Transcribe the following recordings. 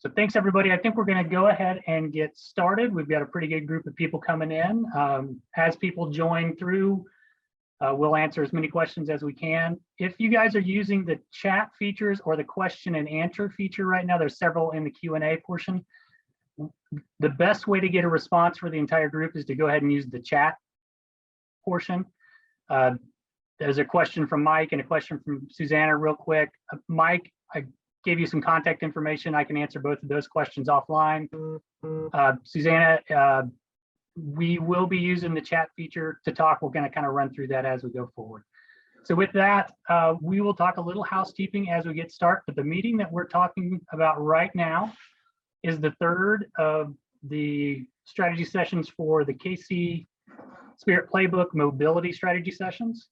So thanks, everybody. I think we're going to go ahead and get started. We've got a pretty good group of people coming in. As people join through, we'll answer as many questions as we can. If you guys are using the chat features or the question and answer feature right now, there's several in the Q&A portion. The best way to get a response for the entire group is to go ahead and use the chat portion. There's a question from Mike and a question from Susanna real quick. Mike, I gave you some contact information. I can answer both of those questions offline. Susanna, we will be using the chat feature to talk. We're going to kind of run through that as we go forward. So with that, we will talk a little housekeeping as we get started. But the meeting that we're talking about right now is the third of the strategy sessions for the KC Spirit Playbook mobility strategy sessions.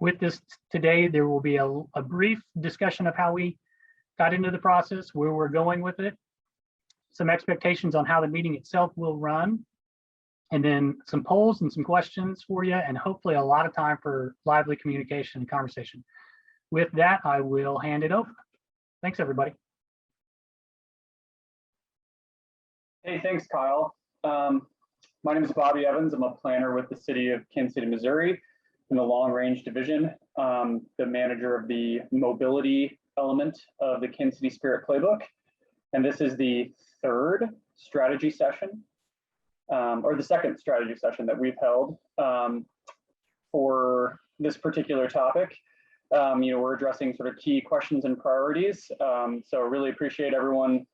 With this today, there will be a brief discussion of how we got into the process, where we're going with it, some expectations on how the meeting itself will run, and then some polls and some questions for you, and hopefully a lot of time for lively communication and conversation. With that, I will hand it over. Thanks, everybody. Hey, thanks, Kyle. My name is Bobby Evans. I'm a planner with the city of Kansas City, Missouri in the long range division, the manager of the mobility element of the Kansas City Spirit Playbook. And this is the third strategy session, or the second strategy session that we've held for this particular topic. We're addressing sort of key questions and priorities. So I really appreciate everyone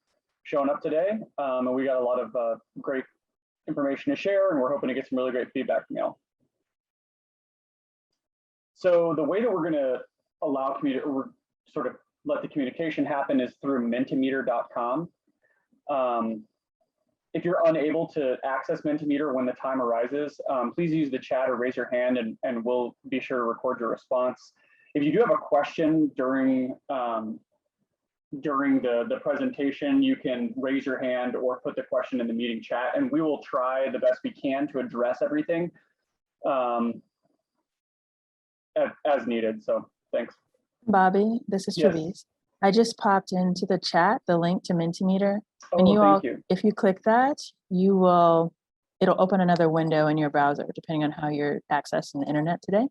showing up today. And we got a lot of great information to share, and we're hoping to get some really great feedback from y'all. So the way that we're going to allow sort of let the communication happen is through Mentimeter.com. If you're unable to access Mentimeter when the time arises, please use the chat or raise your hand, and we'll be sure to record your response. If you do have a question during the presentation, you can raise your hand or put the question in the meeting chat, and we will try the best we can to address everything as needed. So thanks. Bobby, this is Yes. Therese. I just popped into the chat the link to Mentimeter. Oh, And thank you. if you click that, it'll open another window in your browser, depending on how you're accessing the internet today.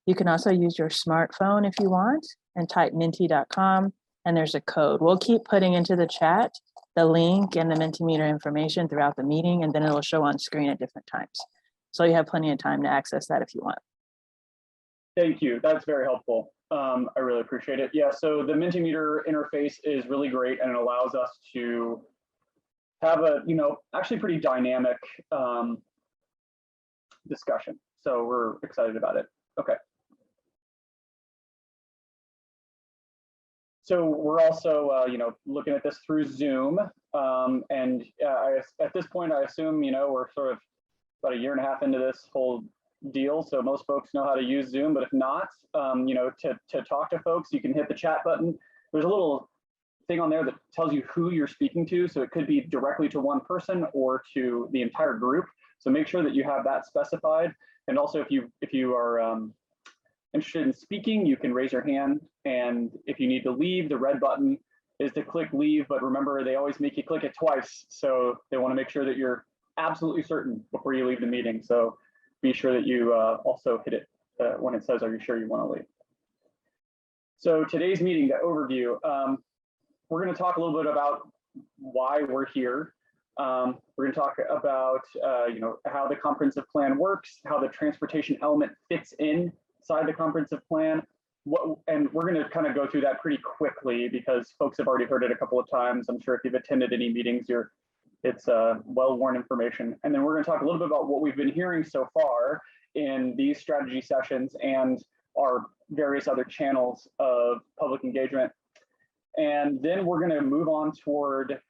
You can also use your smartphone if you want and type menti.com, and there's a code. We'll keep putting into the chat the link and the Mentimeter information throughout the meeting, and then it'll show on screen at different times. So you have plenty of time to access that if you want. Thank you. That's very helpful. I really appreciate it. Yeah, so the Mentimeter interface is really great, and it allows us to have a, actually pretty dynamic discussion. So we're excited about it. Okay. So we're also, looking at this through Zoom, and at this point, I assume, we're sort of about a year and a half into this whole deal, so most folks know how to use Zoom. But if not, to talk to folks, you can hit the chat button. There's a little thing on there that tells you who you're speaking to, so it could be directly to one person or to the entire group. So make sure that you have that specified. And also, if you are interested in speaking, you can raise your hand, and if you need to leave, the red button is to click leave. But remember, they always make you click it twice, so they want to make sure that you're absolutely certain before you leave the meeting. So be sure that you also hit it when it says, are you sure you want to leave? So today's meeting, the overview, we're going to talk a little bit about why we're here. We're going to talk about how the comprehensive plan works, how the transportation element fits inside the comprehensive plan, and we're going to kind of go through that pretty quickly because folks have already heard it a couple of times. I'm sure if you've attended any meetings, it's well-worn information. And then we're going to talk a little bit about what we've been hearing so far in these strategy sessions and our various other channels of public engagement. And then we're going to move on toward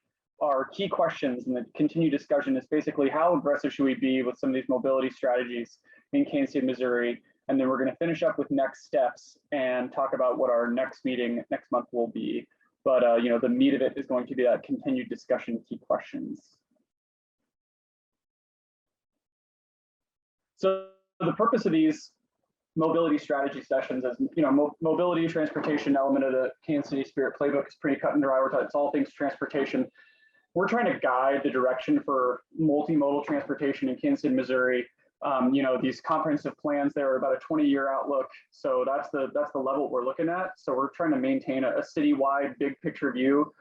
our key questions, and the continued discussion is basically how aggressive should we be with some of these mobility strategies in Kansas City, Missouri. And then we're going to finish up with next steps and talk about what our next meeting next month will be. But the meat of it is going to be that continued discussion, key questions. So the purpose of these mobility strategy sessions. As you know, mobility transportation element of the Kansas City Spirit Playbook is pretty cut and dry. It's all things transportation. We're trying to guide the direction for multimodal transportation in Kansas City, Missouri. You know, these comprehensive plans, they're about a 20-year outlook. So that's the level we're looking at. So we're trying to maintain a citywide big picture view,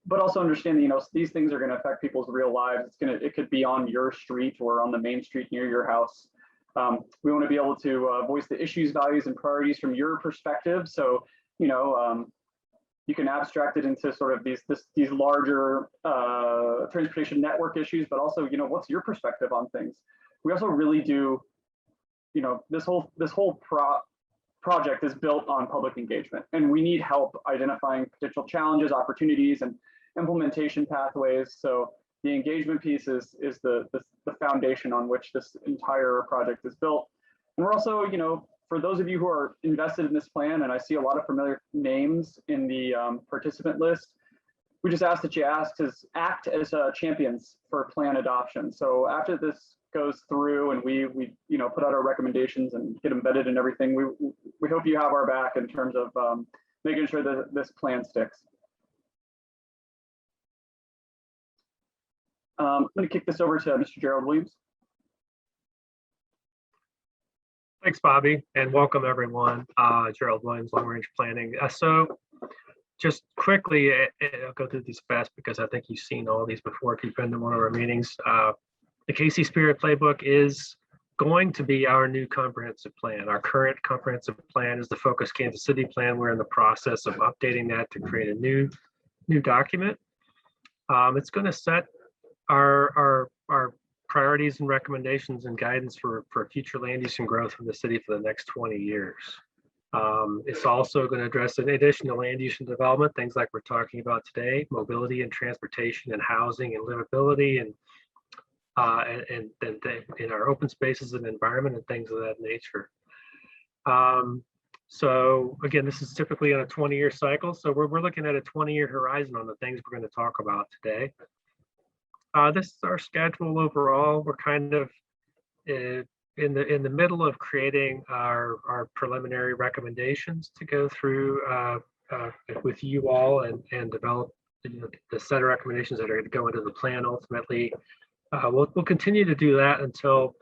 but also understanding, you know, these things are going to affect people's real lives. It could be on your street or on the main street near your house. We want to be able to voice the issues, values, and priorities from your perspective. So, you know, you can abstract it into sort of these larger transportation network issues, but also, you know, what's your perspective on things? We also really do, you know, this whole project is built on public engagement, and we need help identifying potential challenges, opportunities, and implementation pathways. So the engagement piece is the foundation on which this entire project is built. And we're also, you know, for those of you who are invested in this plan, and I see a lot of familiar names in the participant list, we just ask that you act as champions for plan adoption. So after this goes through and we you know, put out our recommendations and get embedded in everything, we hope you have our back in terms of making sure that this plan sticks. I'm going to kick this over to Mr. Gerald Williams. Thanks, Bobby, and welcome everyone. Gerald Williams, Long Range Planning. So just quickly, I'll go through these fast because I think you've seen all these before if you've been to one of our meetings. The KC Spirit Playbook is going to be our new comprehensive plan. Our current comprehensive plan is the Focus Kansas City plan. We're in the process of updating that to create a new document. It's going to set our priorities and recommendations and guidance for future land use and growth in the city for the next 20 years. It's also going to address, in addition to land use and development, things like we're talking about today, mobility and transportation and housing and livability and in our open spaces and environment and things of that nature. So again, this is typically on a 20-year cycle. So we're looking at a 20-year horizon on the things we're going to talk about today. This is our schedule overall. We're kind of in the middle of creating our preliminary recommendations to go through with you all and develop the set of recommendations that are going to go into the plan ultimately. We'll continue to do that until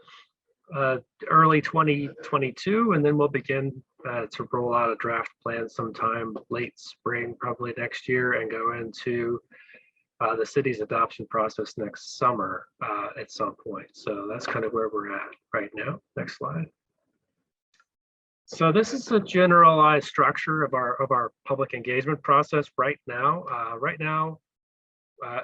early 2022, and then we'll begin to roll out a draft plan sometime late spring, probably next year, and go into the city's adoption process next summer at some point. So that's kind of where we're at right now. Next slide. So this is a generalized structure of our public engagement process right now.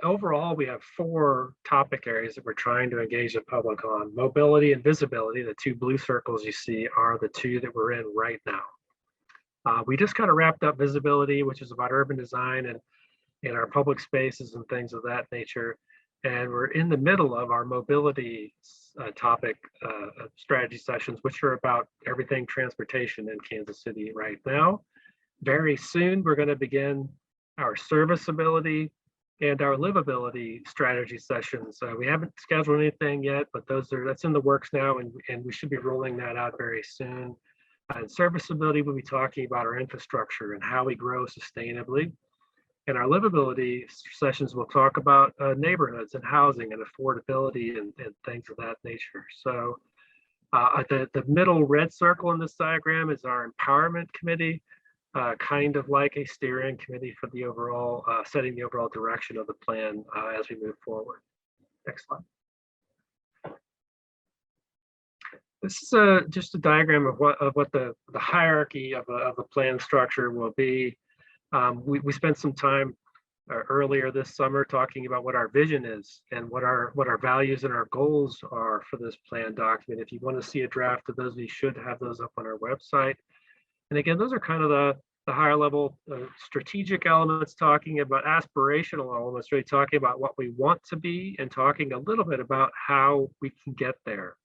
Overall, we have 4 topic areas that we're trying to engage the public on. Mobility and visibility, the 2 blue circles you see, are the 2 that we're in right now. We just kind of wrapped up visibility, which is about urban design and in our public spaces and things of that nature. And we're in the middle of our mobility topic strategy sessions, which are about everything transportation in Kansas City right now. Very soon, we're going to begin our serviceability and our livability strategy sessions. We haven't scheduled anything yet, but that's in the works now, and we should be rolling that out very soon. And serviceability, we'll be talking about our infrastructure and how we grow sustainably. And our livability sessions will talk about neighborhoods and housing and affordability and things of that nature. So the middle red circle in this diagram is our empowerment committee, kind of like a steering committee for the overall, setting the overall direction of the plan as we move forward. Next slide. This is just a diagram of what the hierarchy of the plan structure will be. We spent some time earlier this summer talking about what our vision is and what our values and our goals are for this plan document. If you want to see a draft of those, we should have those up on our website. And again, those are kind of the higher level strategic elements, talking about aspirational elements, really talking about what we want to be and talking a little bit about how we can get there.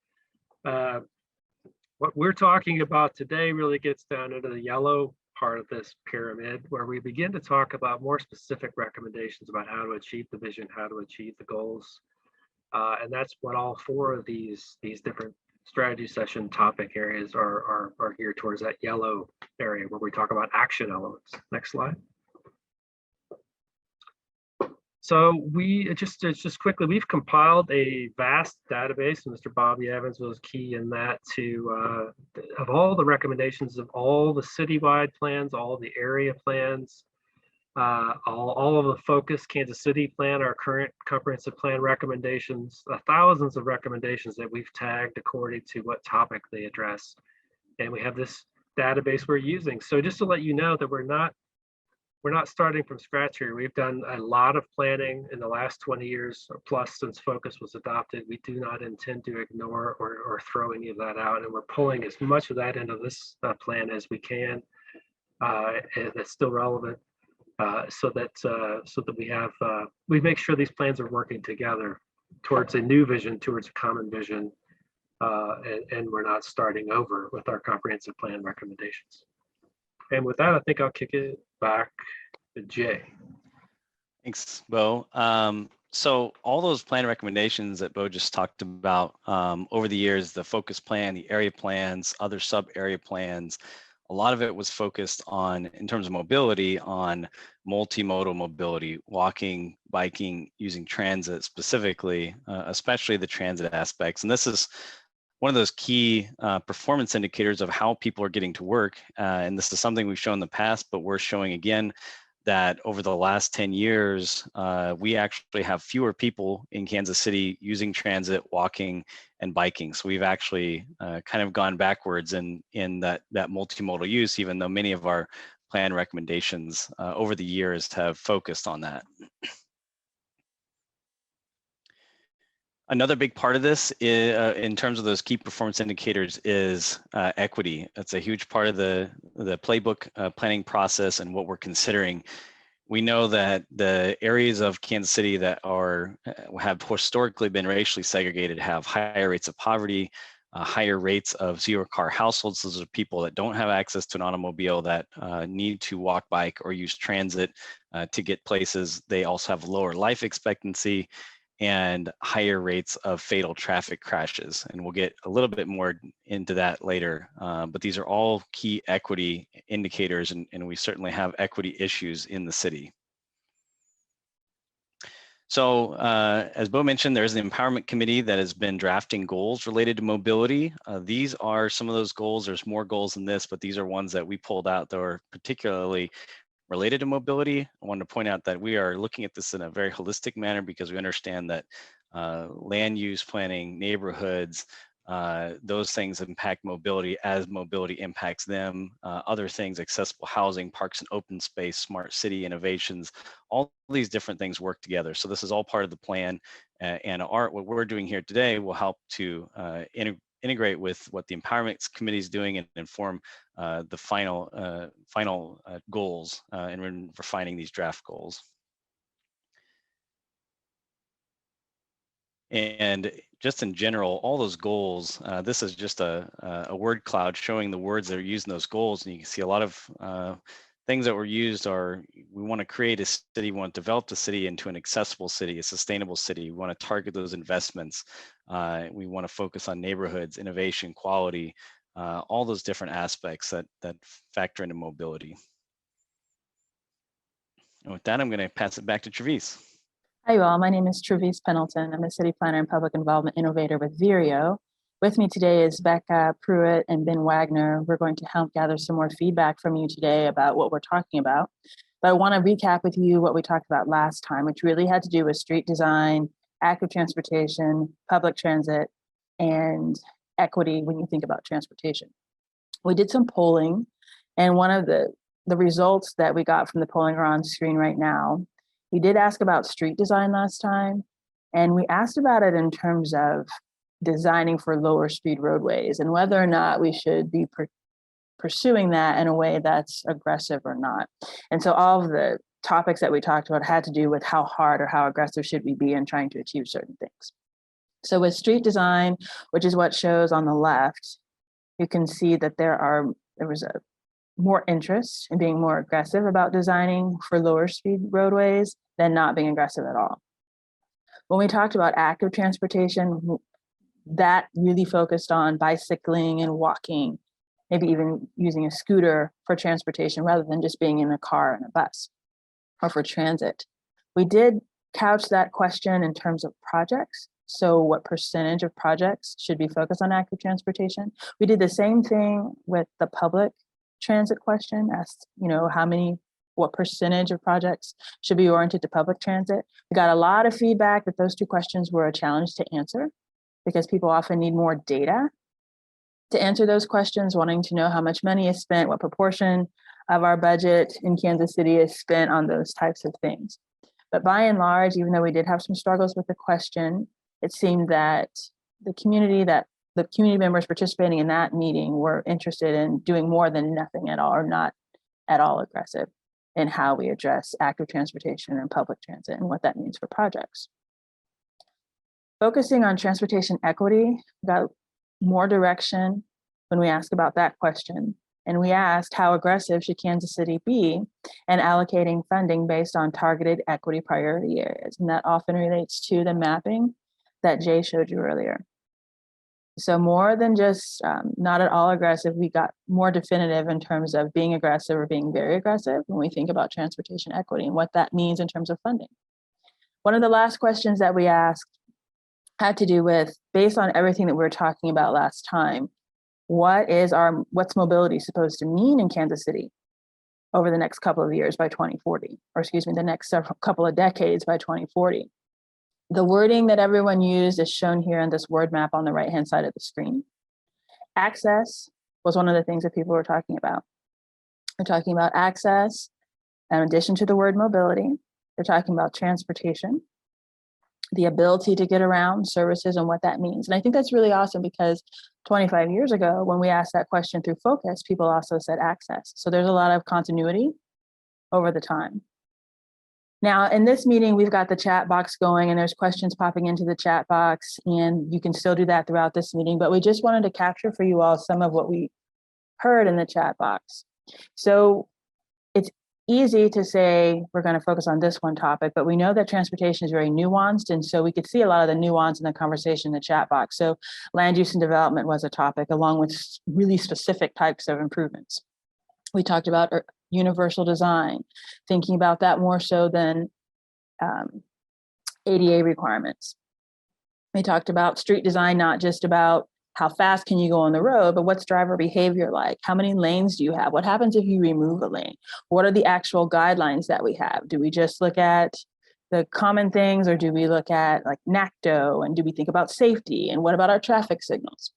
What we're talking about today really gets down into the yellow part of this pyramid, where we begin to talk about more specific recommendations about how to achieve the vision, how to achieve the goals. And that's what all 4 of these different strategy session topic areas are geared towards that yellow area where we talk about action elements. Next slide. So we just quickly, we've compiled a vast database, and Mr. Bobby Evans was key in that, to of all the recommendations of all the citywide plans, all the area plans, all of the focus Kansas City plan, our current comprehensive plan recommendations, thousands of recommendations that we've tagged according to what topic they address. And we have this database we're using. So just to let you know that we're not starting from scratch here. We've done a lot of planning in the last 20 years or plus since Focus was adopted. We do not intend to ignore or throw any of that out. And we're pulling as much of that into this plan as we can, and that's still relevant, so that we make sure these plans are working together towards a new vision, towards a common vision, and we're not starting over with our comprehensive plan recommendations. And with that, I think I'll kick it back to Jay. Thanks, Bo. So all those plan recommendations that Bo just talked about over the years, the focus plan, the area plans, other sub area plans, a lot of it was focused on, in terms of mobility, on multimodal mobility, walking, biking, using transit specifically, especially the transit aspects. And this is one of those key performance indicators of how people are getting to work. And this is something we've shown in the past, but we're showing again that over the last 10 years, we actually have fewer people in Kansas City using transit, walking, and biking. So we've actually kind of gone backwards in that multimodal use, even though many of our plan recommendations over the years have focused on that. Another big part of this is, in terms of those key performance indicators, is equity. It's a huge part of the Playbook planning process and what we're considering. We know that the areas of Kansas City that have historically been racially segregated have higher rates of poverty, higher rates of zero-car households. Those are people that don't have access to an automobile, that need to walk, bike, or use transit to get places. They also have lower life expectancy and higher rates of fatal traffic crashes. And we'll get a little bit more into that later, but these are all key equity indicators, and we certainly have equity issues in the city. So as Bo mentioned, there's an empowerment committee that has been drafting goals related to mobility. These are some of those goals. There's more goals than this, but these are ones that we pulled out that are particularly related to mobility. I wanted to point out that we are looking at this in a very holistic manner, because we understand that land use planning, neighborhoods, those things impact mobility as mobility impacts them. Other things, accessible housing, parks and open space, smart city innovations, all these different things work together. So this is all part of the plan, and what we're doing here today will help to integrate with what the Empowerment Committee is doing and inform the final goals and refining these draft goals. And just in general, all those goals, this is just a word cloud showing the words that are used in those goals. And you can see a lot of things that were used are: we want to create a city, we want to develop the city into an accessible city, a sustainable city. We want to target those investments. We want to focus on neighborhoods, innovation, quality, all those different aspects that factor into mobility. And with that, I'm going to pass it back to Travis. Hi, you all. My name is Travis Pendleton. I'm a city planner and public involvement innovator with Vireo. With me today is Becca Pruitt and Ben Wagner. We're going to help gather some more feedback from you today about what we're talking about. But I want to recap with you what we talked about last time, which really had to do with street design, active transportation, public transit, and equity when you think about transportation. We did some polling, and one of the results that we got from the polling are on screen right now. We did ask about street design last time, and we asked about it in terms of designing for lower speed roadways and whether or not we should be pursuing that in a way that's aggressive or not. And so all of the topics that we talked about had to do with how hard or how aggressive should we be in trying to achieve certain things. So with street design, which is what shows on the left, you can see that there was a more interest in being more aggressive about designing for lower speed roadways than not being aggressive at all. When we talked about active transportation, that really focused on bicycling and walking, maybe even using a scooter for transportation rather than just being in a car and a bus or for transit. We did couch that question in terms of projects. So what percentage of projects should be focused on active transportation? We did the same thing with the public transit question, asked, what percentage of projects should be oriented to public transit. We got a lot of feedback that those two questions were a challenge to answer because people often need more data to answer those questions, wanting to know how much money is spent, what proportion of our budget in Kansas City is spent on those types of things. But by and large, even though we did have some struggles with the question, it seemed that the community members participating in that meeting were interested in doing more than nothing at all, or not at all aggressive in how we address active transportation and public transit and what that means for projects. Focusing on transportation equity got more direction when we asked about that question. And we asked, how aggressive should Kansas City be in allocating funding based on targeted equity priority areas? And that often relates to the mapping that Jay showed you earlier. So more than just not at all aggressive, we got more definitive in terms of being aggressive or being very aggressive when we think about transportation equity and what that means in terms of funding. One of the last questions that we asked had to do with, based on everything that we were talking about last time, what's mobility supposed to mean in Kansas City over the next couple of years by 2040, or excuse me, the next couple of decades by 2040. The wording that everyone used is shown here in this word map on the right-hand side of the screen. Access was one of the things that people were talking about. They're talking about access in addition to the word mobility. They're talking about transportation, the ability to get around, services, and what that means. And I think that's really awesome because 25 years ago, when we asked that question through focus, people also said access. So there's a lot of continuity over the time. Now, in this meeting, we've got the chat box going and there's questions popping into the chat box, and you can still do that throughout this meeting, but we just wanted to capture for you all some of what we heard in the chat box. So it's easy to say we're going to focus on this one topic, but we know that transportation is very nuanced, and so we could see a lot of the nuance in the conversation in the chat box. So land use and development was a topic, along with really specific types of improvements. We talked about universal design, thinking about that more so than ADA requirements. We talked about street design, not just about how fast can you go on the road, but what's driver behavior like? How many lanes do you have? What happens if you remove a lane? What are the actual guidelines that we have? Do we just look at the common things, or do we look at like NACDO, and do we think about safety? And what about our traffic signals?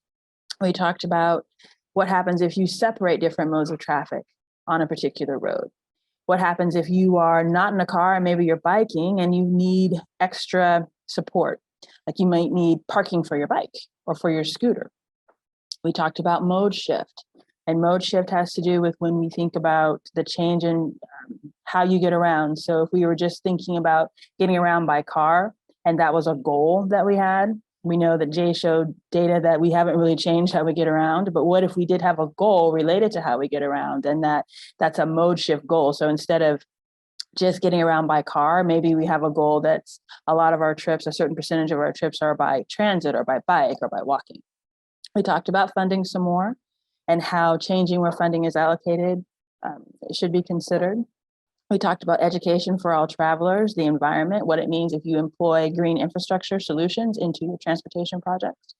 We talked about what happens if you separate different modes of traffic on a particular road. What happens if you are not in a car and maybe you're biking and you need extra support? Like you might need parking for your bike or for your scooter. We talked about mode shift, and mode shift has to do with when we think about the change in how you get around. So if we were just thinking about getting around by car, and that was a goal that we had, we know that Jay showed data that we haven't really changed how we get around, but what if we did have a goal related to how we get around, and that's a mode shift goal. So instead of just getting around by car, maybe we have a goal that's a lot of our trips, a certain percentage of our trips are by transit or by bike or by walking. We talked about funding some more and how changing where funding is allocated should be considered. We talked about education for all travelers, the environment, what it means if you employ green infrastructure solutions into your transportation projects.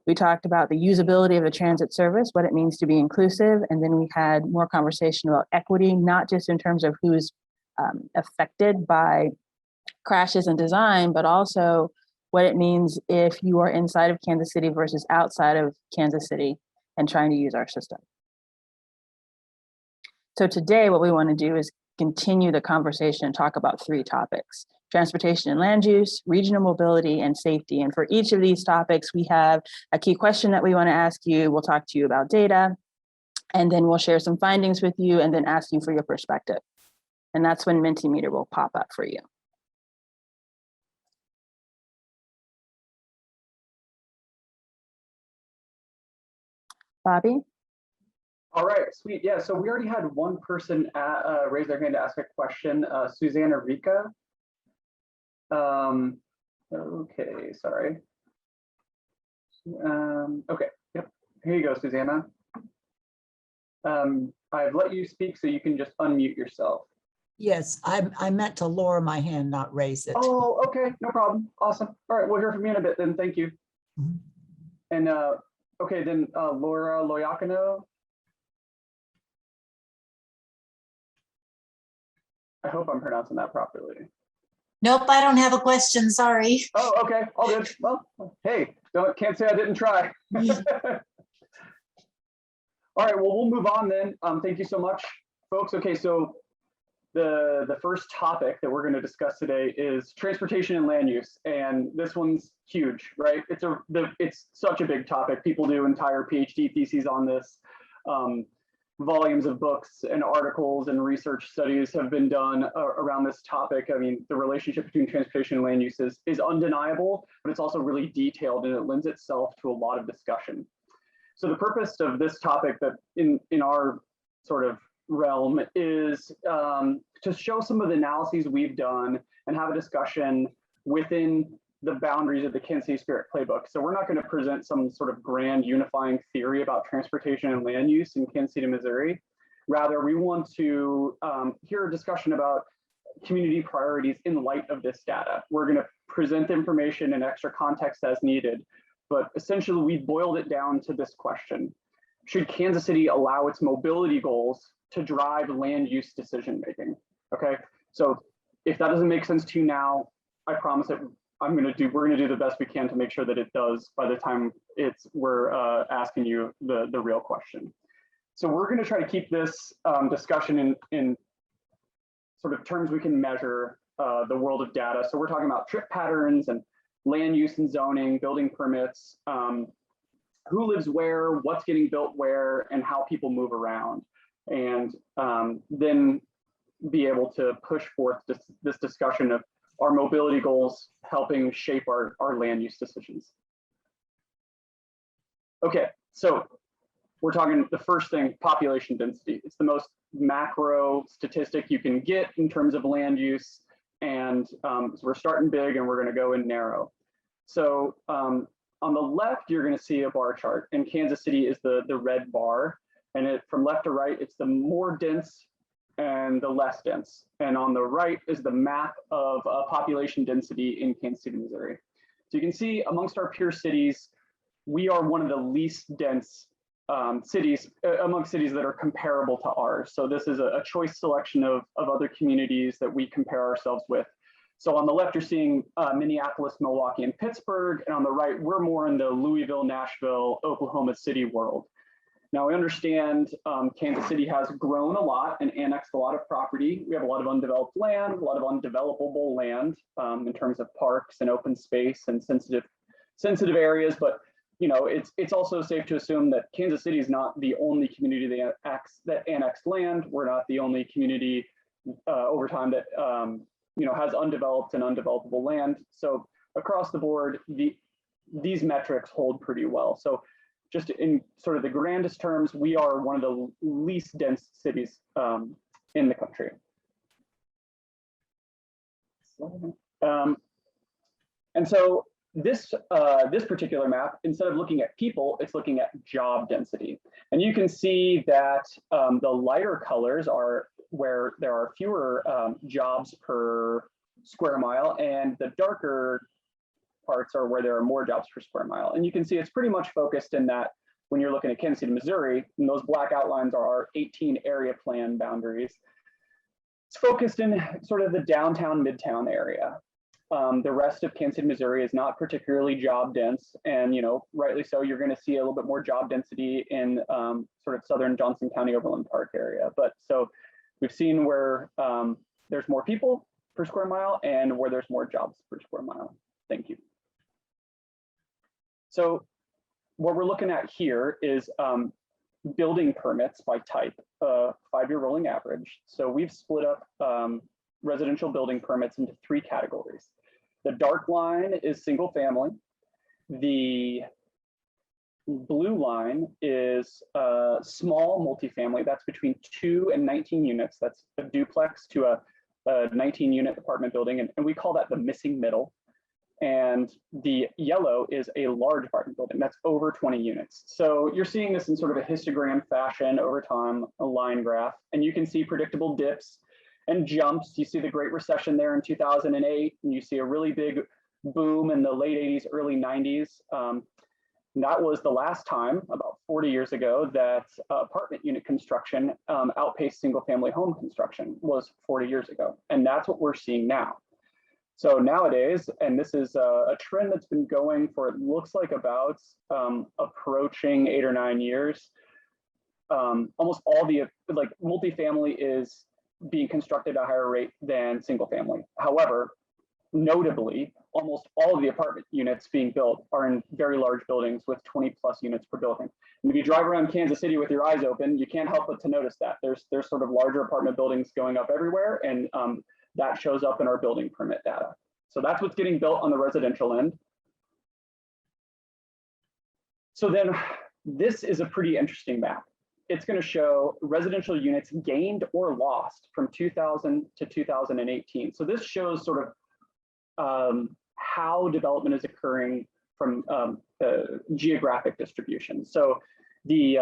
We talked about the usability of the transit service, what it means to be inclusive. And then we had more conversation about equity, not just in terms of who's affected by crashes and design, but also what it means if you are inside of Kansas City versus outside of Kansas City and trying to use our system. So today, what we want to do is continue the conversation and talk about three topics: transportation and land use, regional mobility, and safety. And for each of these topics, we have a key question that we want to ask you. We'll talk to you about data, and then we'll share some findings with you and then ask you for your perspective. And that's when Mentimeter will pop up for you. Bobby? All right, sweet. Yeah, so we already had one person raise their hand to ask a question, Susanna Rica. Okay, sorry. Okay, yep. Here you go, Susanna. I've let you speak, so you can just unmute yourself. Yes, I meant to lower my hand, not raise it. Oh, okay, no problem. Awesome. All right, we'll hear from you in a bit then. Thank you. Mhm. And okay, then Laura Loyakino. I hope I'm pronouncing that properly. Nope, I don't have a question, sorry. Oh, okay, all good. Well, hey, can't say I didn't try. All right, well, we'll move on then. Thank you so much, folks. Okay, so the first topic that we're going to discuss today is transportation and land use, and this one's huge, right? It's such a big topic. People do entire PhD theses on this. Volumes of books and articles and research studies have been done around this topic. I mean, the relationship between transportation and land use is undeniable, but it's also really detailed, and it lends itself to a lot of discussion. So the purpose of this topic that in our sort of realm is to show some of the analyses we've done and have a discussion within the boundaries of the Kansas City Spirit Playbook. So we're not going to present some sort of grand unifying theory about transportation and land use in Kansas City, Missouri. Rather, we want to hear a discussion about community priorities in light of this data. We're going to present the information and extra context as needed, but essentially we boiled it down to this question: should Kansas City allow its mobility goals to drive land use decision making? Okay, so if that doesn't make sense to you now, I promise that we're going to do the best we can to make sure that it does by the time we're asking you the real question. So we're going to try to keep this discussion in sort of terms we can measure the world of data. So we're talking about trip patterns and land use and zoning, building permits, who lives where, what's getting built where, and how people move around. And then be able to push forth this discussion of our mobility goals helping shape our land use decisions. Okay, so we're talking the first thing, population density. It's the most macro statistic you can get in terms of land use. And so we're starting big and we're going to go in narrow. So on the left, you're going to see a bar chart, and Kansas City is the red bar. And from left to right, it's the more dense and the less dense. And on the right is the map of population density in Kansas City, Missouri. So you can see amongst our peer cities, we are one of the least dense cities among cities that are comparable to ours. So this is a choice selection of other communities that we compare ourselves with. So on the left, you're seeing Minneapolis, Milwaukee, and Pittsburgh. And on the right, we're more in the Louisville, Nashville, Oklahoma City world. Now, we understand Kansas City has grown a lot and annexed a lot of property. We have a lot of undeveloped land, a lot of undevelopable land in terms of parks and open space and sensitive areas. But you know, it's also safe to assume that Kansas City is not the only community that annexed land. We're not the only community over time that you know, has undeveloped and undevelopable land. So across the board, these metrics hold pretty well. So just in sort of the grandest terms, we are one of the least dense cities in the country. And so this particular map, instead of looking at people, it's looking at job density. And you can see that the lighter colors are where there are fewer jobs per square mile, and the darker parts are where there are more jobs per square mile. And you can see it's pretty much focused in that when you're looking at Kansas City, Missouri, and those black outlines are our 18 area plan boundaries. It's focused in sort of the downtown, midtown area. The rest of Kansas City, Missouri is not particularly job dense, and you know, rightly so. You're going to see a little bit more job density in sort of southern Johnson County, Overland Park area. But so we've seen where there's more people per square mile and where there's more jobs per square mile. Thank you. So what we're looking at here is building permits by type, 5-year rolling average. So we've split up residential building permits into 3 categories. The dark line is single family. The blue line is small multifamily. That's between 2 and 19 units. That's a duplex to a 19-unit apartment building. And we call that the missing middle. And the yellow is a large apartment building that's over 20 units. So you're seeing this in sort of a histogram fashion over time, a line graph, and you can see predictable dips and jumps. You see the Great Recession there in 2008, and you see a really big boom in the late 80s, early 90s. That was the last time, about 40 years ago, that apartment unit construction outpaced single family home construction, was 40 years ago. And that's what we're seeing now. So nowadays, and this is a trend that's been going for, it looks like about approaching 8 or 9 years. Almost all the, like, multifamily is being constructed at a higher rate than single family. However, notably, almost all of the apartment units being built are in very large buildings with 20+ units per building. And if you drive around Kansas City with your eyes open, you can't help but to notice that. There's sort of larger apartment buildings going up everywhere, and that shows up in our building permit data. So that's what's getting built on the residential end. So then this is a pretty interesting map. It's going to show residential units gained or lost from 2000 to 2018. So this shows sort of how development is occurring from geographic distribution. So the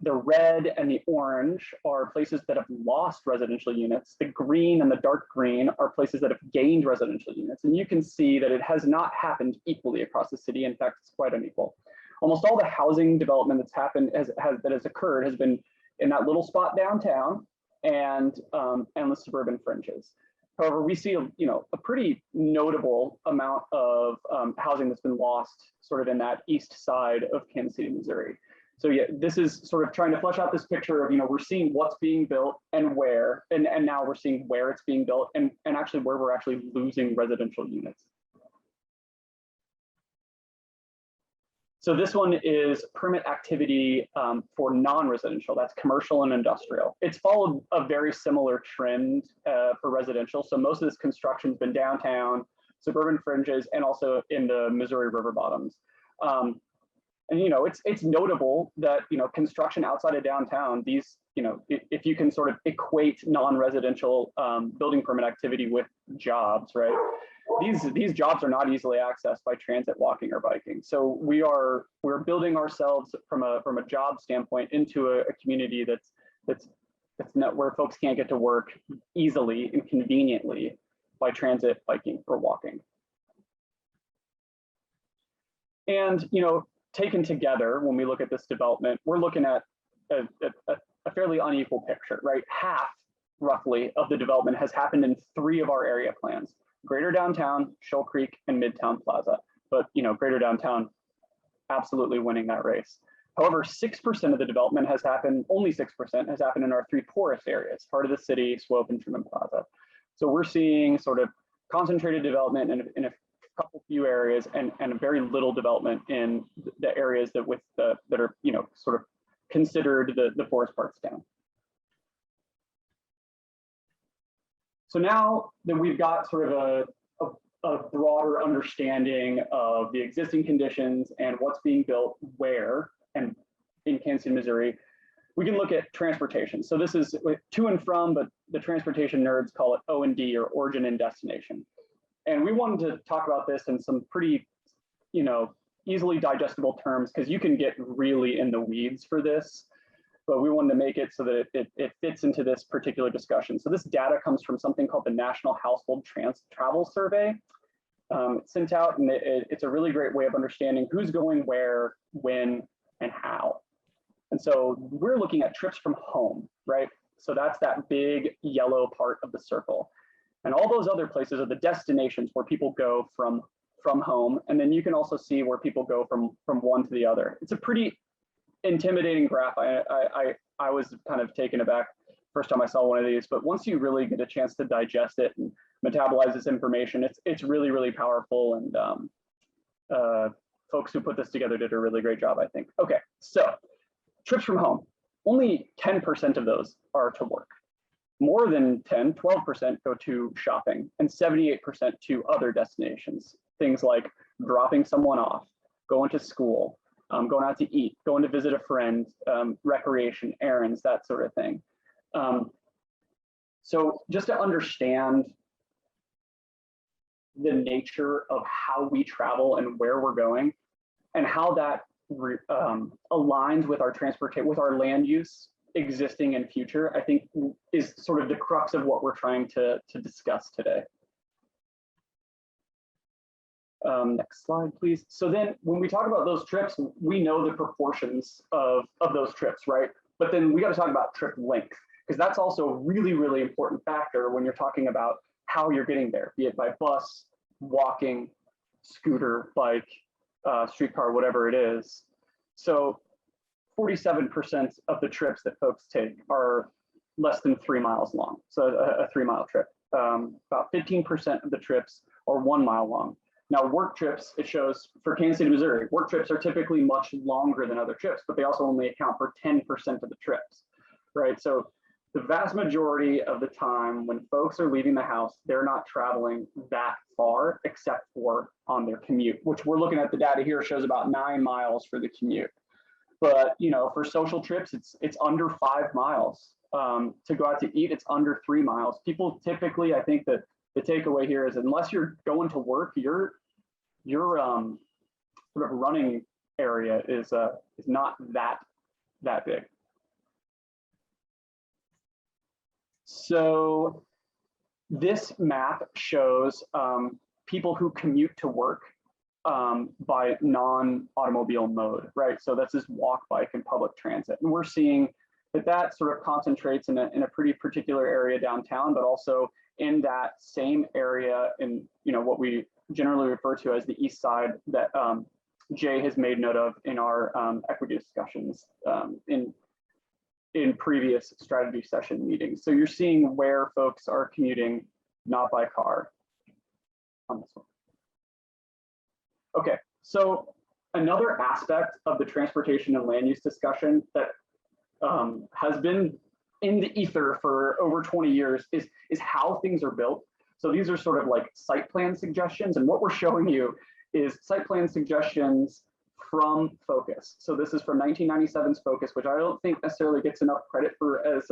red and the orange are places that have lost residential units. The green and the dark green are places that have gained residential units. And you can see that it has not happened equally across the city. In fact, it's quite unequal. Almost all the housing development that's happened that has occurred has been in that little spot downtown and the suburban fringes. However, we see a pretty notable amount of housing that's been lost sort of in that east side of Kansas City, Missouri. So yeah, this is sort of trying to flesh out this picture of, we're seeing what's being built and where, and now we're seeing where it's being built and actually where we're actually losing residential units. So this one is permit activity for non-residential, that's commercial and industrial. It's followed a very similar trend for residential. So most of this construction's been downtown, suburban fringes, and also in the Missouri River bottoms. And it's notable that construction outside of downtown, these if you can sort of equate non-residential building permit activity with jobs, right? These jobs are not easily accessed by transit, walking, or biking. So we're building ourselves from a job standpoint into a community that's not where folks can't get to work easily and conveniently by transit, biking, or walking. And taken together, when we look at this development, we're looking at a fairly unequal picture, right? Half, roughly, of the development has happened in 3 of our area plans: Greater Downtown, Shoal Creek, and Midtown Plaza. But Greater Downtown absolutely winning that race. However, 6% of the development has happened, only 6% has happened in our 3 poorest areas, Heart of the City, Swope, and Truman Plaza. So we're seeing sort of concentrated development in a couple few areas and very little development in the areas that are sort of considered the poorest parts of town. So now that we've got sort of a broader understanding of the existing conditions and what's being built where and in Kansas City, Missouri, we can look at transportation. So this is to and from, but the transportation nerds call it O&D, or origin and destination. And we wanted to talk about this in some pretty, easily digestible terms, because you can get really in the weeds for this. But we wanted to make it so that it fits into this particular discussion. So this data comes from something called the National Household Travel Survey. It's sent out, and it's a really great way of understanding who's going where, when, and how. And so we're looking at trips from home, right? So that's that big yellow part of the circle. And all those other places are the destinations where people go from home. And then you can also see where people go from one to the other. It's a pretty intimidating graph. I was kind of taken aback first time I saw one of these, but once you really get a chance to digest it and metabolize this information, it's really, really powerful. And folks who put this together did a really great job, I think. Okay, so trips from home, only 10% of those are to work. More than 10, 12% go to shopping, and 78% to other destinations. Things like dropping someone off, going to school, going out to eat, going to visit a friend, recreation, errands, that sort of thing. So just to understand the nature of how we travel and where we're going, and how that aligns with our with our land use existing and future, I think is sort of the crux of what we're trying to discuss today. Next slide, please. So then when we talk about those trips, we know the proportions of those trips, right? But then we got to talk about trip length, because that's also a really, really important factor when you're talking about how you're getting there, be it by bus, walking, scooter, bike, streetcar, whatever it is. So 47% of the trips that folks take are less than 3 miles long. So a 3 mile trip. About 15% of the trips are 1 mile long. Now, work trips, it shows for Kansas City, Missouri, work trips are typically much longer than other trips, but they also only account for 10% of the trips, right? So the vast majority of the time when folks are leaving the house, they're not traveling that far except for on their commute, which we're looking at the data here shows about 9 miles for the commute. But, you know, for social trips, it's under 5 miles. To go out to eat, it's under 3 miles. People typically, I think that the takeaway here is unless you're going to work, your sort of running area is not that big. So this map shows people who commute to work by non-automobile mode, right? So that's this walk, bike, and public transit. And we're seeing that sort of concentrates in a pretty particular area downtown, but also in that same area in, you know, what we generally refer to as the east side that Jay has made note of in our equity discussions in previous strategy session meetings. So you're seeing where folks are commuting, not by car on this one. Okay, so another aspect of the transportation and land use discussion that has been in the ether for over 20 years is how things are built. So these are sort of like site plan suggestions, and what we're showing you is site plan suggestions from Focus. So this is from 1997's Focus, which I don't think necessarily gets enough credit for as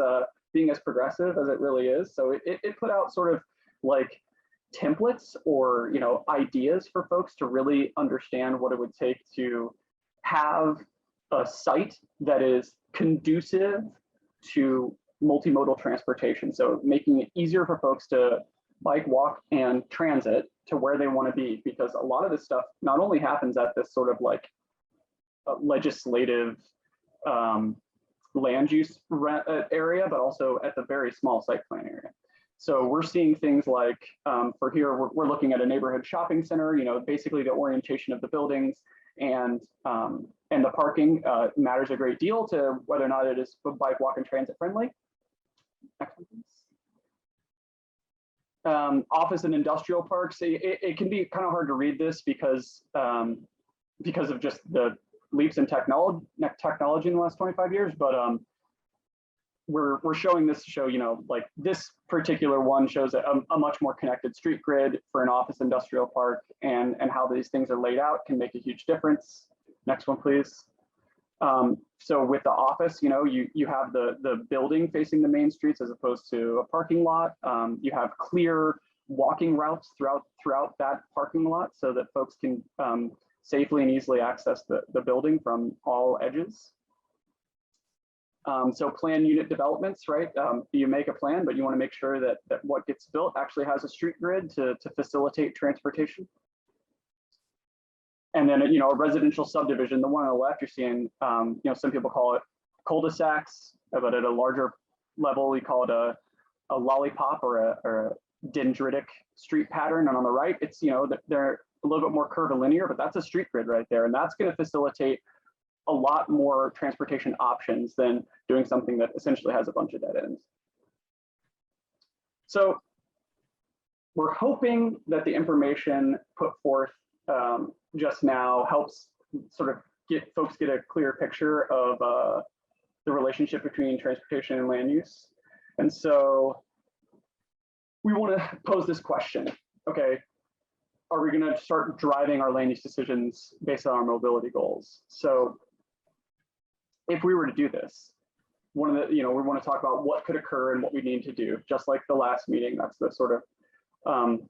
being as progressive as it really is. So it put out sort of like templates or, you know, ideas for folks to really understand what it would take to have a site that is conducive to multimodal transportation. So making it easier for folks to bike, walk, and transit to where they want to be, because a lot of this stuff not only happens at this sort of like legislative land use area, but also at the very small site plan area. So we're seeing things like, for here, we're looking at a neighborhood shopping center, you know, basically the orientation of the buildings and the parking matters a great deal to whether or not it is bike, walk, and transit friendly. Next one, please. Office and industrial parks, it can be kind of hard to read this because of just the leaps in technology in the last 25 years, but we're showing this to show, you know, like this particular one shows a much more connected street grid for an office industrial park, and how these things are laid out can make a huge difference. Next one, please. So with the office, you know, you have the building facing the main streets as opposed to a parking lot. You have clear walking routes throughout that parking lot so that folks can safely and easily access the building from all edges. So plan unit developments, right? You make a plan, but you want to make sure that what gets built actually has a street grid to facilitate transportation. And then, you know, a residential subdivision, the one on the left, you're seeing, you know, some people call it cul-de-sacs, but at a larger level, we call it a lollipop or a dendritic street pattern. And on the right, it's, you know, they're a little bit more curvilinear, but that's a street grid right there. And that's going to facilitate a lot more transportation options than doing something that essentially has a bunch of dead ends. So we're hoping that the information put forth just now helps sort of folks get a clear picture of the relationship between transportation and land use. And so we want to pose this question. Okay, are we going to start driving our land use decisions based on our mobility goals? So if we were to do this, one of the, you know, we want to talk about what could occur and what we need to do, just like the last meeting. That's the sort of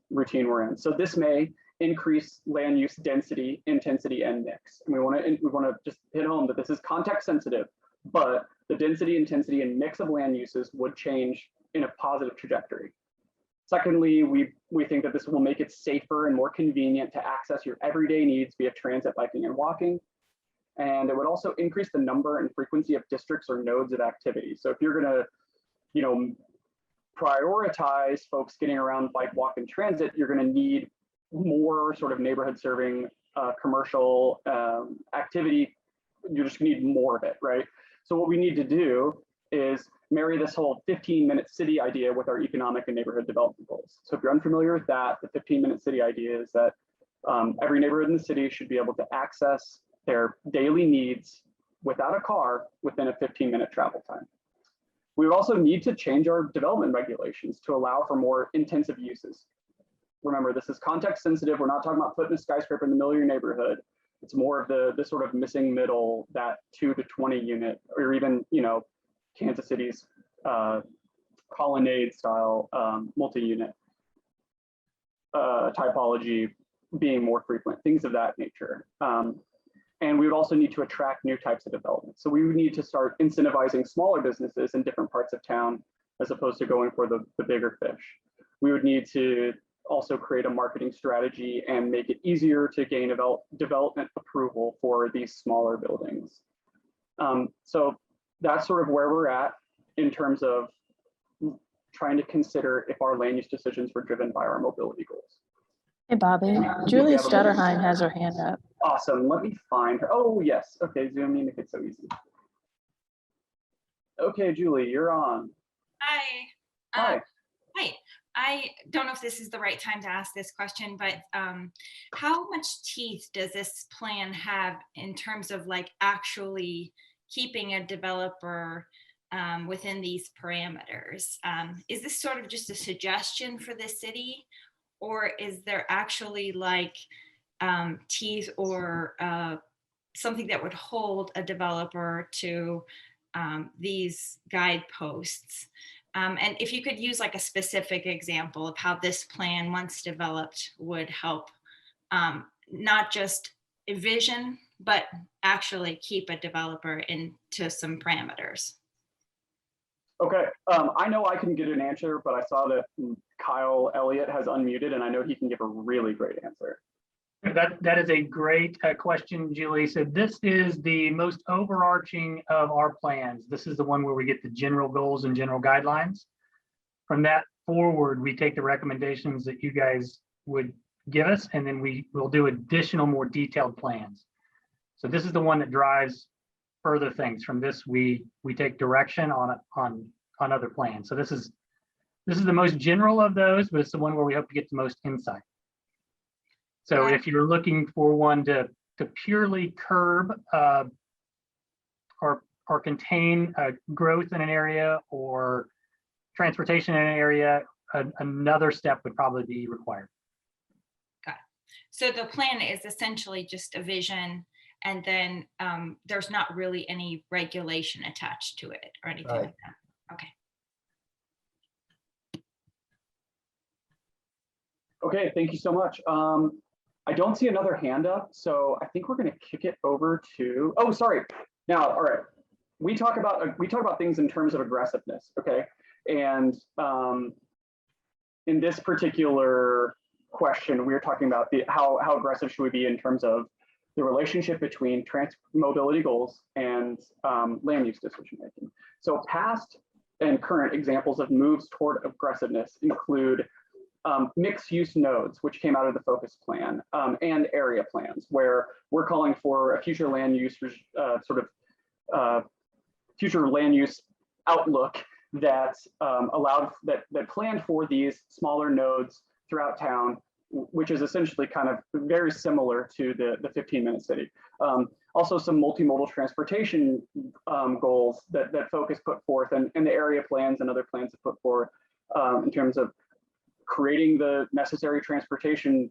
routine we're in. So this may increase land use density, intensity, and mix. And we want to just hit home that this is context sensitive, but the density, intensity, and mix of land uses would change in a positive trajectory. Secondly, we think that this will make it safer and more convenient to access your everyday needs via transit, biking, and walking. And it would also increase the number and frequency of districts or nodes of activity. So if you're going to, prioritize folks getting around bike, walk, and transit, you're going to need more sort of neighborhood serving commercial activity. You're just going to need more of it, right? So what we need to do is marry this whole 15-minute city idea with our economic and neighborhood development goals. So if you're unfamiliar with that, the 15-minute city idea is that every neighborhood in the city should be able to access their daily needs without a car within a 15-minute travel time. We would also need to change our development regulations to allow for more intensive uses. Remember, this is context sensitive. We're not talking about putting a skyscraper in the middle of your neighborhood. It's more of the sort of missing middle, that 2 to 20 unit, or even, Kansas City's colonnade style multi-unit typology being more frequent, things of that nature. And we would also need to attract new types of development. So we would need to start incentivizing smaller businesses in different parts of town, as opposed to going for the bigger fish. We would need to also create a marketing strategy and make it easier to gain development approval for these smaller buildings. So that's sort of where we're at in terms of trying to consider if our land use decisions were driven by our mobility goals. Hey, Bobby. Julie Stutterheim has her hand up. Awesome. Let me find her. Oh, yes. Okay, Zoom, you make it so easy. Okay, Julie, you're on. Hi. Hi. Hi. I don't know if this is the right time to ask this question, but how much teeth does this plan have in terms of like actually keeping a developer within these parameters? Is this sort of just a suggestion for the city, or is there actually like teeth or something that would hold a developer to these guideposts? And if you could use like a specific example of how this plan, once developed, would help not just envision, but actually keep a developer into some parameters. Okay, I know I can get an answer, but I saw that Kyle Elliott has unmuted, and I know he can give a really great answer. That is a great question, Julie. So this is the most overarching of our plans. This is the one where we get the general goals and general guidelines. From that forward, we take the recommendations that you guys would give us, and then we will do additional, more detailed plans. So this is the one that drives further things. From this, we take direction on other plans. So this is the most general of those, but it's the one where we hope to get the most insight. So if you're looking for one to purely curb or contain growth in an area or transportation in an area, another step would probably be required. Got it. So the plan is essentially just a vision, and then there's not really any regulation attached to it or anything like that. Okay. Okay, thank you so much. I don't see another hand up, so I think we're going to kick it over to. Oh, sorry. Now, all right. We talk about things in terms of aggressiveness, okay? And in this particular question, we were talking about how aggressive should we be in terms of the relationship between mobility goals and land use decision making. So past and current examples of moves toward aggressiveness include mixed use nodes, which came out of the focus plan, and area plans, where we're calling for a future land use future land use outlook that that planned for these smaller nodes throughout town, which is essentially kind of very similar to the 15-minute city. Also some multimodal transportation goals that focus put forth, and the area plans and other plans that put forth in terms of creating the necessary transportation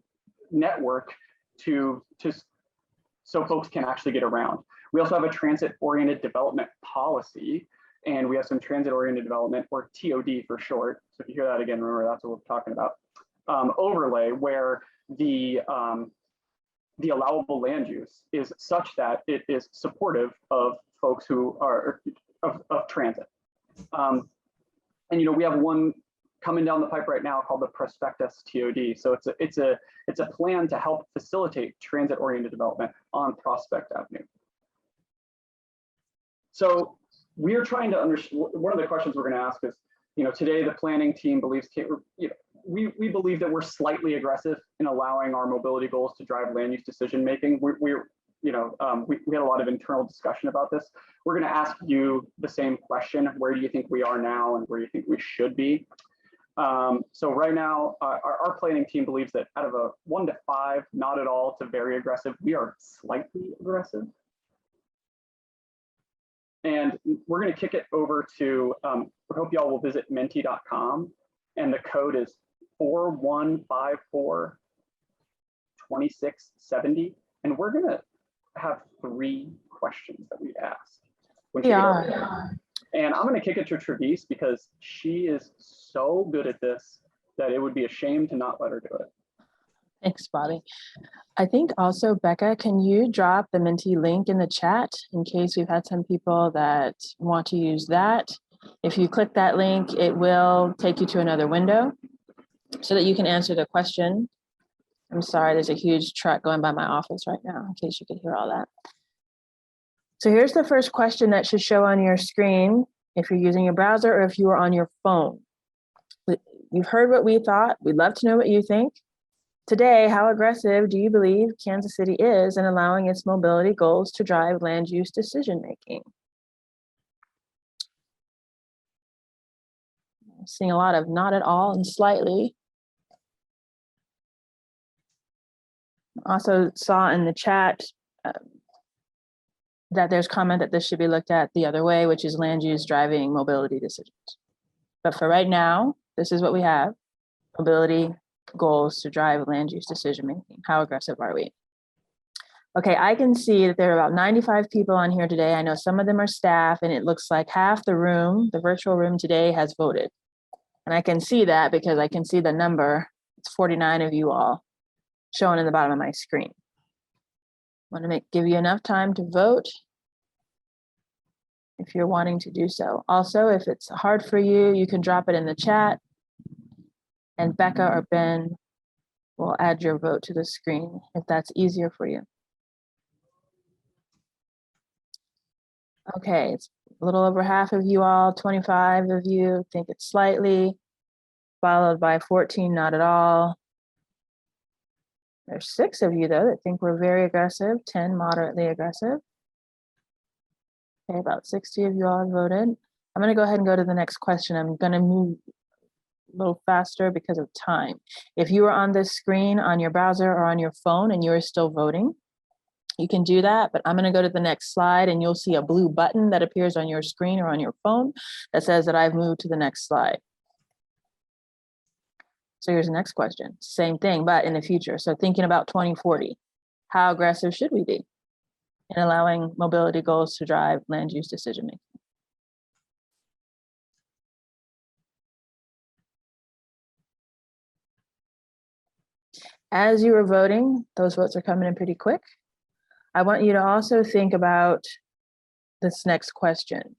network so folks can actually get around. We also have a transit-oriented development policy, and we have some transit-oriented development, or TOD for short. So if you hear that again, remember that's what we're talking about. overlay where the allowable land use is such that it is supportive of folks who are of transit. And we have one coming down the pipe right now called the Prospectus TOD. So it's a plan to help facilitate transit-oriented development on Prospect Avenue. So we are trying to understand. One of the questions we're going to ask is, today the planning team believes, we believe that we're slightly aggressive in allowing our mobility goals to drive land use decision making. We had a lot of internal discussion about this. We're going to ask you the same question: where do you think we are now, and where do you think we should be? So right now, our planning team believes that out of a 1 to 5, not at all to very aggressive, we are slightly aggressive. And we're going to kick it over to, we hope y'all will visit menti.com, and the code is 41542670. And we're going to have 3 questions that we ask. Yeah. And I'm going to kick it to Travis because she is so good at this that it would be a shame to not let her do it. Thanks, Bobby. I think also, Becca, can you drop the Menti link in the chat in case we've had some people that want to use that? If you click that link, it will take you to another window so that you can answer the question. I'm sorry, there's a huge truck going by my office right now, in case you could hear all that. So here's the first question that should show on your screen if you're using your browser or if you are on your phone. You've heard what we thought. We'd love to know what you think. Today, how aggressive do you believe Kansas City is in allowing its mobility goals to drive land use decision-making? I'm seeing a lot of not at all and slightly. Also saw in the chat that there's comment that this should be looked at the other way, which is land use driving mobility decisions. But for right now, this is what we have: mobility goals to drive land use decision making. How aggressive are we? Okay, I can see that there are about 95 people on here today. I know some of them are staff, and it looks like half the room, the virtual room today, has voted. And I can see that because I can see the number. It's 49 of you all showing in the bottom of my screen. I want to give you enough time to vote if you're wanting to do so. Also, if it's hard for you, you can drop it in the chat, and Becca or Ben will add your vote to the screen if that's easier for you. Okay, it's a little over half of you all, 25 of you think it's slightly, followed by 14 not at all. There's 6 of you though that think we're very aggressive, 10 moderately aggressive. Okay, about 60 of you all have voted. I'm gonna go ahead and go to the next question. I'm gonna move a little faster because of time. If you are on this screen on your browser or on your phone and you're still voting, you can do that, but I'm going to go to the next slide and you'll see a blue button that appears on your screen or on your phone that says that I've moved to the next slide. So here's the next question. Same thing, but in the future. So thinking about 2040, how aggressive should we be in allowing mobility goals to drive land use decision making? As you are voting, those votes are coming in pretty quick. I want you to also think about this next question,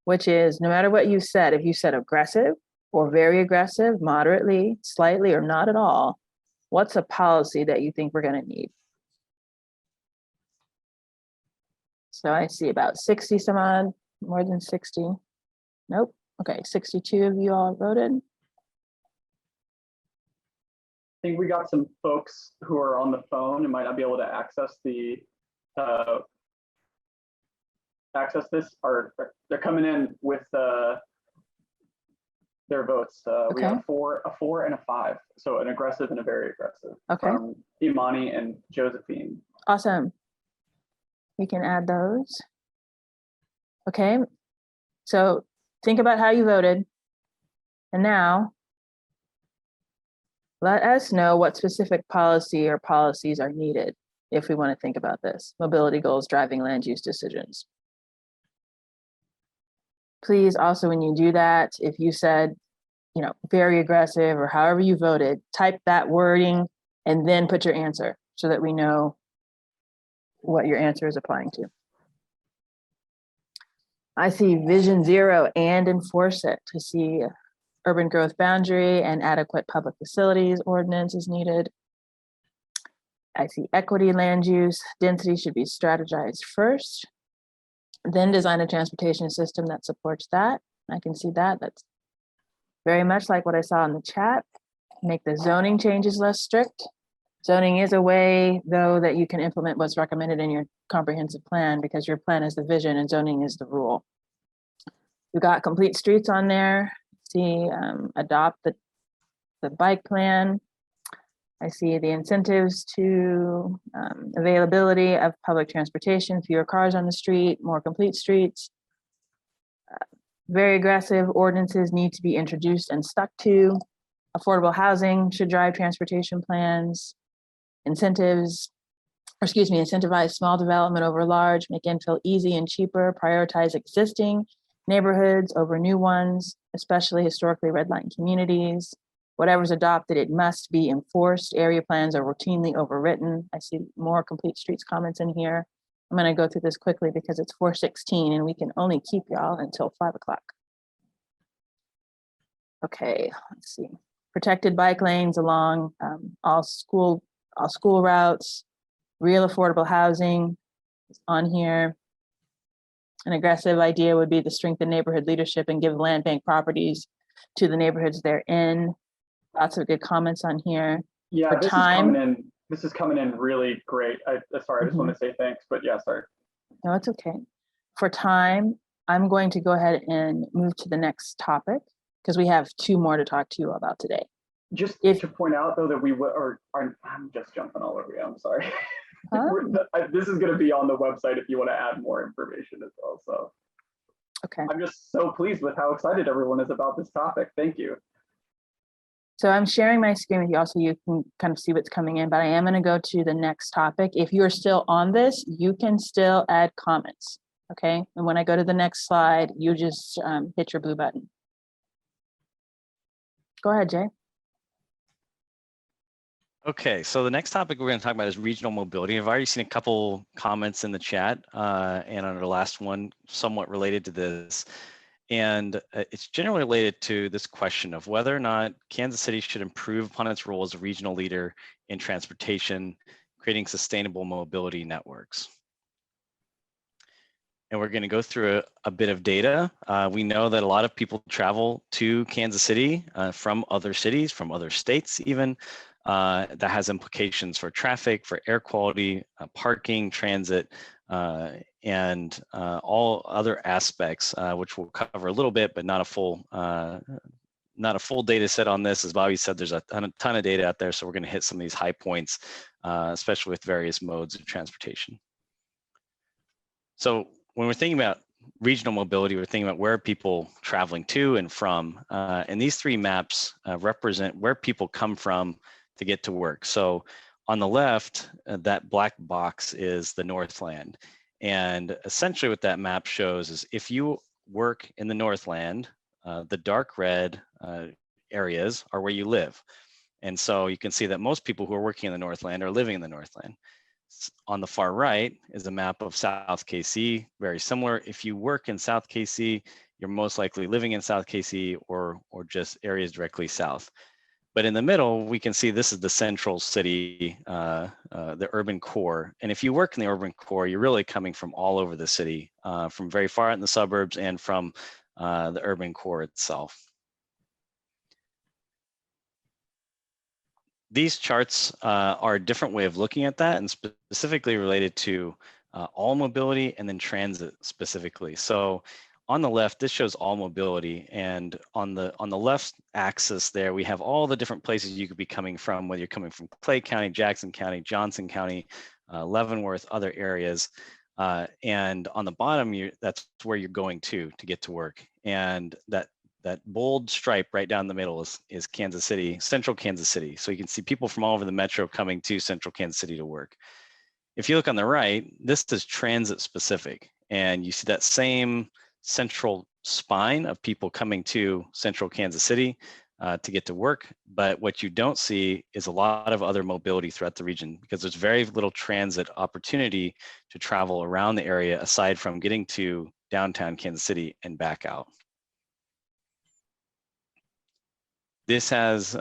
which is no matter what you said, if you said aggressive or very aggressive, moderately, slightly, or not at all, what's a policy that you think we're going to need? So I see about 60 some odd, more than 60. Nope. Okay, 62 of you all voted. I think we got some folks who are on the phone and might not be able to access the this, or they're coming in with their votes. We have a 4 and a 5, so an aggressive and a very aggressive. Okay. Imani and Josephine. Awesome. We can add those. Okay. So think about how you voted. And now let us know what specific policy or policies are needed if we want to think about this. Mobility goals driving land use decisions. Please also, when you do that, if you said very aggressive or however you voted, type that wording and then put your answer so that we know what your answer is applying to. I see vision 0 and enforce it. To see urban growth boundary and adequate public facilities ordinance is needed. I see equity land use, density should be strategized first, then design a transportation system that supports that. I can see that. That's very much like what I saw in the chat. Make the zoning changes less strict. Zoning is a way, though, that you can implement what's recommended in your comprehensive plan, because your plan is the vision and zoning is the rule. We got complete streets on there. See, adopt the bike plan. I see the incentives to availability of public transportation, fewer cars on the street, more complete streets. Very aggressive ordinances need to be introduced and stuck to. Affordable housing should drive transportation plans. Incentivize small development over large, make infill easy and cheaper, prioritize existing neighborhoods over new ones, especially historically redlined communities. Whatever's adopted, it must be enforced. Area plans are routinely overwritten. I see more complete streets comments in here. I'm gonna go through this quickly because it's 4:16 and we can only keep y'all until 5 o'clock. Okay, let's see. Protected bike lanes along all school routes, real affordable housing is on here. An aggressive idea would be to strengthen neighborhood leadership and give land bank properties to the neighborhoods they're in. Lots of good comments on here. Yeah, For time. This is coming in really great. Sorry, I just want to say thanks, but yeah, sorry. No, it's okay. For time, I'm going to go ahead and move to the next topic because we have 2 more to talk to you about today. Just to point out though that I'm just jumping all over you, I'm sorry. This is going to be on the website if you want to add more information as well. So okay. I'm just so pleased with how excited everyone is about this topic. Thank you. So I'm sharing my screen with you also, you can kind of see what's coming in, but I am going to go to the next topic. If you're still on this, you can still add comments, okay? And when I go to the next slide, you just hit your blue button. Go ahead, Jay. Okay, so the next topic we're going to talk about is regional mobility. I've already seen a couple comments in the chat and on our last one, somewhat related to this. And it's generally related to this question of whether or not Kansas City should improve upon its role as a regional leader in transportation, creating sustainable mobility networks. And we're going to go through a bit of data. We know that a lot of people travel to Kansas City from other cities, from other states even. That has implications for traffic, for air quality, parking, transit, and all other aspects, which we'll cover a little bit, but not a full data set on this. As Bobby said, there's a ton of data out there, so we're going to hit some of these high points, especially with various modes of transportation. So when we're thinking about regional mobility, we're thinking about where people traveling to and from, and these 3 maps represent where people come from to get to work. So on the left, that black box is the Northland. And essentially what that map shows is if you work in the Northland, the dark red areas are where you live. And so you can see that most people who are working in the Northland are living in the Northland. On the far right is a map of South KC, very similar. If you work in South KC, you're most likely living in South KC or just areas directly south. But in the middle, we can see this is the central city, the urban core. And if you work in the urban core, you're really coming from all over the city, from very far out in the suburbs and from the urban core itself. These charts are a different way of looking at that and specifically related to all mobility and then transit specifically. So on the left, this shows all mobility, and on the left axis there, we have all the different places you could be coming from, whether you're coming from Clay County, Jackson County, Johnson County, Leavenworth, other areas, and on the bottom, that's where you're going to get to work. And that bold stripe right down the middle is Kansas City, central Kansas City. So you can see people from all over the metro coming to central Kansas City to work. If you look on the right, this is transit specific, and you see that same central spine of people coming to central Kansas City. to get to work. But what you don't see is a lot of other mobility throughout the region, because there's very little transit opportunity to travel around the area aside from getting to downtown Kansas City and back out. This has,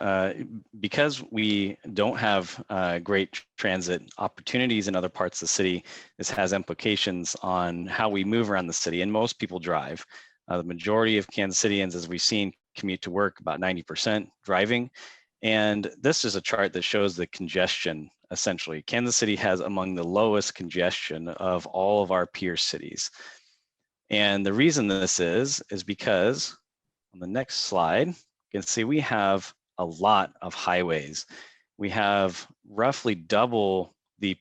because we don't have great transit opportunities in other parts of the city, this has implications on how we move around the city, and most people drive. The majority of Kansas Cityans, as we've seen, commute to work, about 90% driving. And this is a chart that shows the congestion, essentially. Kansas City has among the lowest congestion of all of our peer cities. And the reason this is because on the next slide, you can see we have a lot of highways. We have roughly double the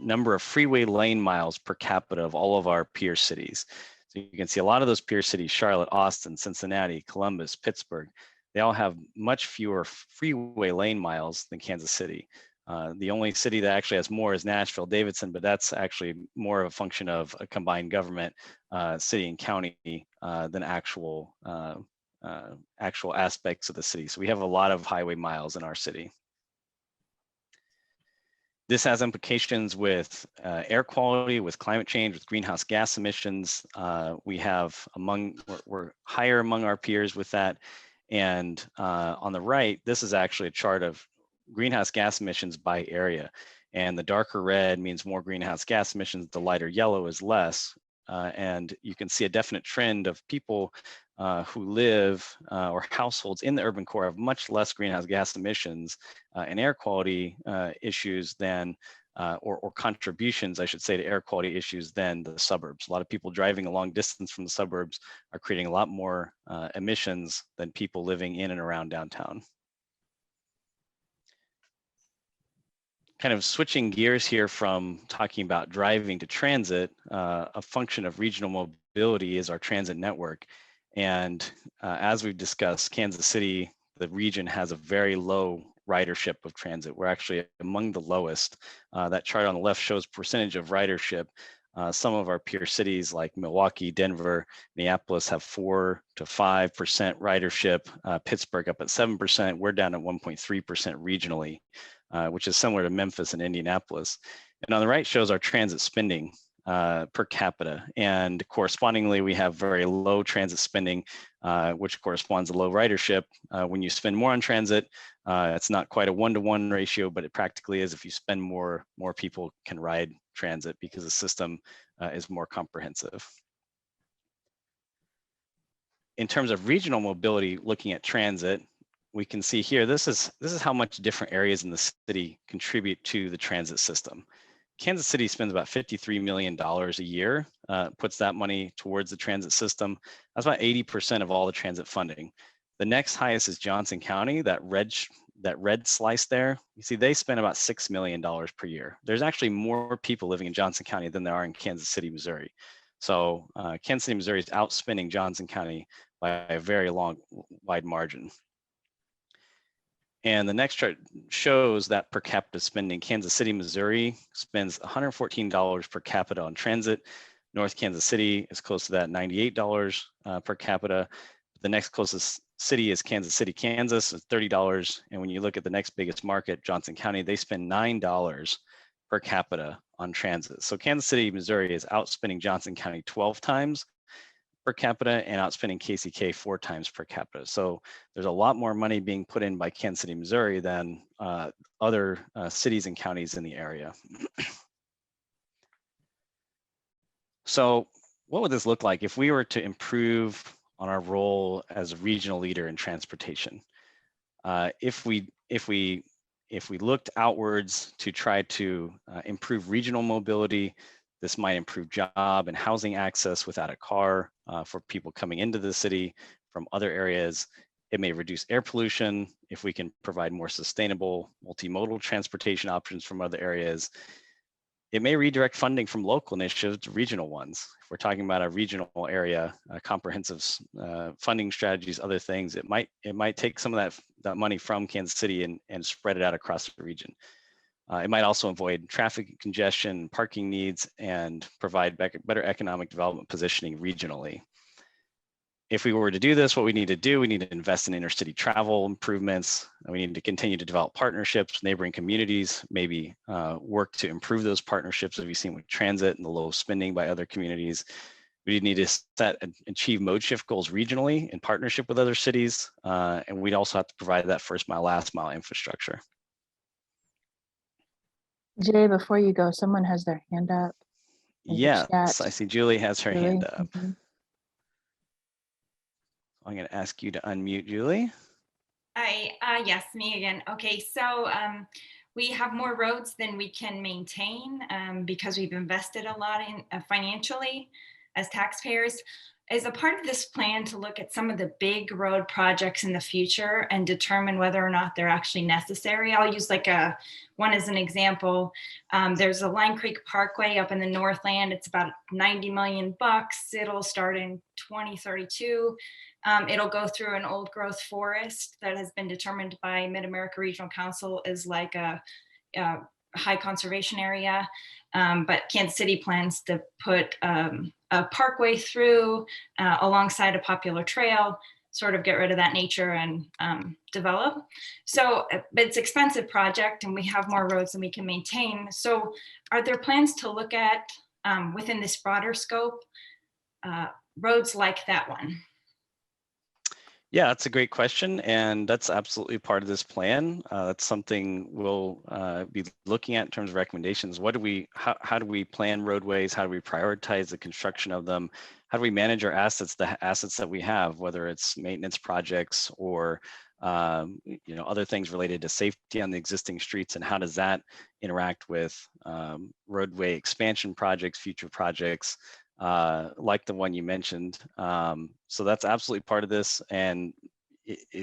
number of freeway lane miles per capita of all of our peer cities. So you can see a lot of those peer cities, Charlotte, Austin, Cincinnati, Columbus, Pittsburgh, they all have much fewer freeway lane miles than Kansas City. The only city that actually has more is Nashville, Davidson, but that's actually more of a function of a combined government, city and county, than actual aspects of the city. So we have a lot of highway miles in our city. This has implications with air quality, with climate change, with greenhouse gas emissions. We're higher among our peers with that. And on the right, this is actually a chart of greenhouse gas emissions by area. And the darker red means more greenhouse gas emissions, the lighter yellow is less. And you can see a definite trend of people who live or households in the urban core have much less greenhouse gas emissions and air quality issues than, or contributions, I should say, to air quality issues than the suburbs. A lot of people driving a long distance from the suburbs are creating a lot more emissions than people living in and around downtown. Kind of switching gears here from talking about driving to transit, a function of regional mobility is our transit network. And as we've discussed, Kansas City, the region, has a very low ridership of transit. We're actually among the lowest. That chart on the left shows percentage of ridership. Some of our peer cities like Milwaukee, Denver, Minneapolis have 4 to 5% ridership. Pittsburgh up at 7%. We're down at 1.3% regionally, which is similar to Memphis and Indianapolis. And on the right shows our transit spending per capita. And correspondingly, we have very low transit spending, which corresponds to low ridership. When you spend more on transit, it's not quite a 1-to-1 ratio, but it practically is. If you spend more people can ride transit because the system is more comprehensive. In terms of regional mobility, looking at transit, we can see here, this is how much different areas in the city contribute to the transit system. Kansas City spends about $53 million a year, puts that money towards the transit system. That's about 80% of all the transit funding. The next highest is Johnson County, that red slice there. You see, they spend about $6 million per year. There's actually more people living in Johnson County than there are in Kansas City, Missouri. So Kansas City, Missouri is outspending Johnson County by a very wide margin. And the next chart shows that per capita spending. Kansas City, Missouri spends $114 per capita on transit. North Kansas City is close to that, $98 per capita. The next closest city is Kansas City, Kansas, it's $30. And when you look at the next biggest market, Johnson County, they spend $9 per capita on transit. So Kansas City, Missouri is outspending Johnson County 12 times per capita and outspending KCK 4 times per capita. So there's a lot more money being put in by Kansas City, Missouri than other cities and counties in the area. So what would this look like if we were to improve on our role as a regional leader in transportation? If we looked outwards to try to improve regional mobility, this might improve job and housing access without a car for people coming into the city from other areas. It may reduce air pollution if we can provide more sustainable multimodal transportation options from other areas. It may redirect funding from local initiatives to regional ones. If we're talking about a regional area, comprehensive funding strategies, other things, it might take some of that money from Kansas City and spread it out across the region. It might also avoid traffic congestion, parking needs, and provide better economic development positioning regionally. if we were to do this, what we need to do, we need to invest in intercity travel improvements. And we need to continue to develop partnerships with neighboring communities, maybe work to improve those partnerships, as we've seen with transit and the low spending by other communities. We need to set and achieve mode shift goals regionally in partnership with other cities. And we'd also have to provide that first mile, last mile infrastructure. Jay, before you go, someone has their hand up. in the Yes, chat. I see Julie has her hand Julie? up. Mhm. I'm going to ask you to unmute, Julie. Yes, me again. Okay, so we have more roads than we can maintain because we've invested a lot in financially as taxpayers. Is a part of this plan to look at some of the big road projects in the future and determine whether or not they're actually necessary? I'll use like one as an example. There's a Line Creek Parkway up in the Northland. It's about 90 million bucks. It'll start in 2032. It'll go through an old growth forest that has been determined by Mid-America Regional Council as like a high conservation area. But Kansas City plans to put a parkway through alongside a popular trail, sort of get rid of that nature and develop. So it's an expensive project and we have more roads than we can maintain. So are there plans to look at within this broader scope, roads like that one? Yeah, that's a great question, and that's absolutely part of this plan. That's something we'll be looking at in terms of recommendations. How do we plan roadways? How do we prioritize the construction of them? How do we manage our assets, the assets that we have, whether it's maintenance projects or other things related to safety on the existing streets, and how does that interact with roadway expansion projects, future projects? Like the one you mentioned. So that's absolutely part of this, and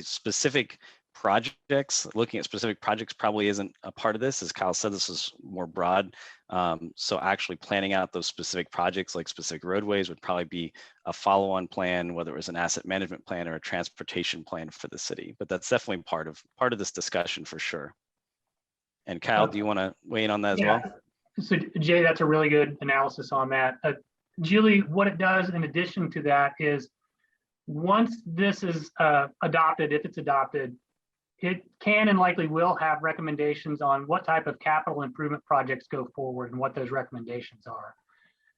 specific projects, looking at specific projects probably isn't a part of this. As Kyle said, this is more broad. So actually planning out those specific projects like specific roadways would probably be a follow-on plan, whether it was an asset management plan or a transportation plan for the city. But that's definitely part of this discussion for sure. And Kyle, do you want to weigh in on that as well? So Jay, that's a really good analysis on that. Julie, what it does in addition to that is once this is adopted, if it's adopted, it can and likely will have recommendations on what type of capital improvement projects go forward and what those recommendations are.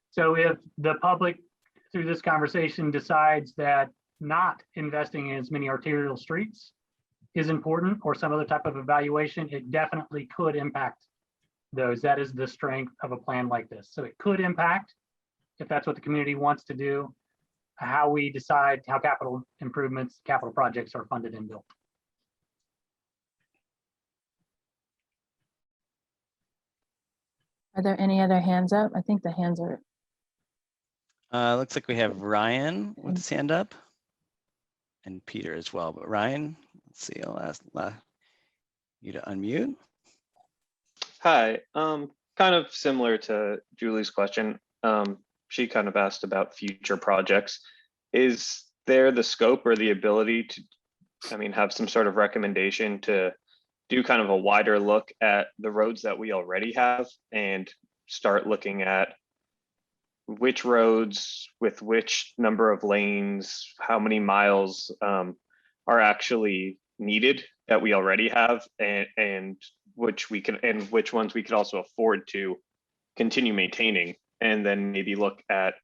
So if the public through this conversation decides that not investing in as many arterial streets is important or some other type of evaluation, it definitely could impact those. That is the strength of a plan like this. So it could impact, if that's what the community wants to do, how we decide how capital improvements, capital projects are funded and built. Are there any other hands up? I think the hands are. Looks like we have Ryan with his hand up and Peter as well. But Ryan, let's see, I'll ask you to unmute. Hi, kind of similar to Julie's question. She kind of asked about future projects. Is there the scope or the ability to, have some sort of recommendation to do kind of a wider look at the roads that we already have and start looking at which roads with which number of lanes, how many miles are actually needed that we already have, and which ones we could also afford to continue maintaining, and then maybe look at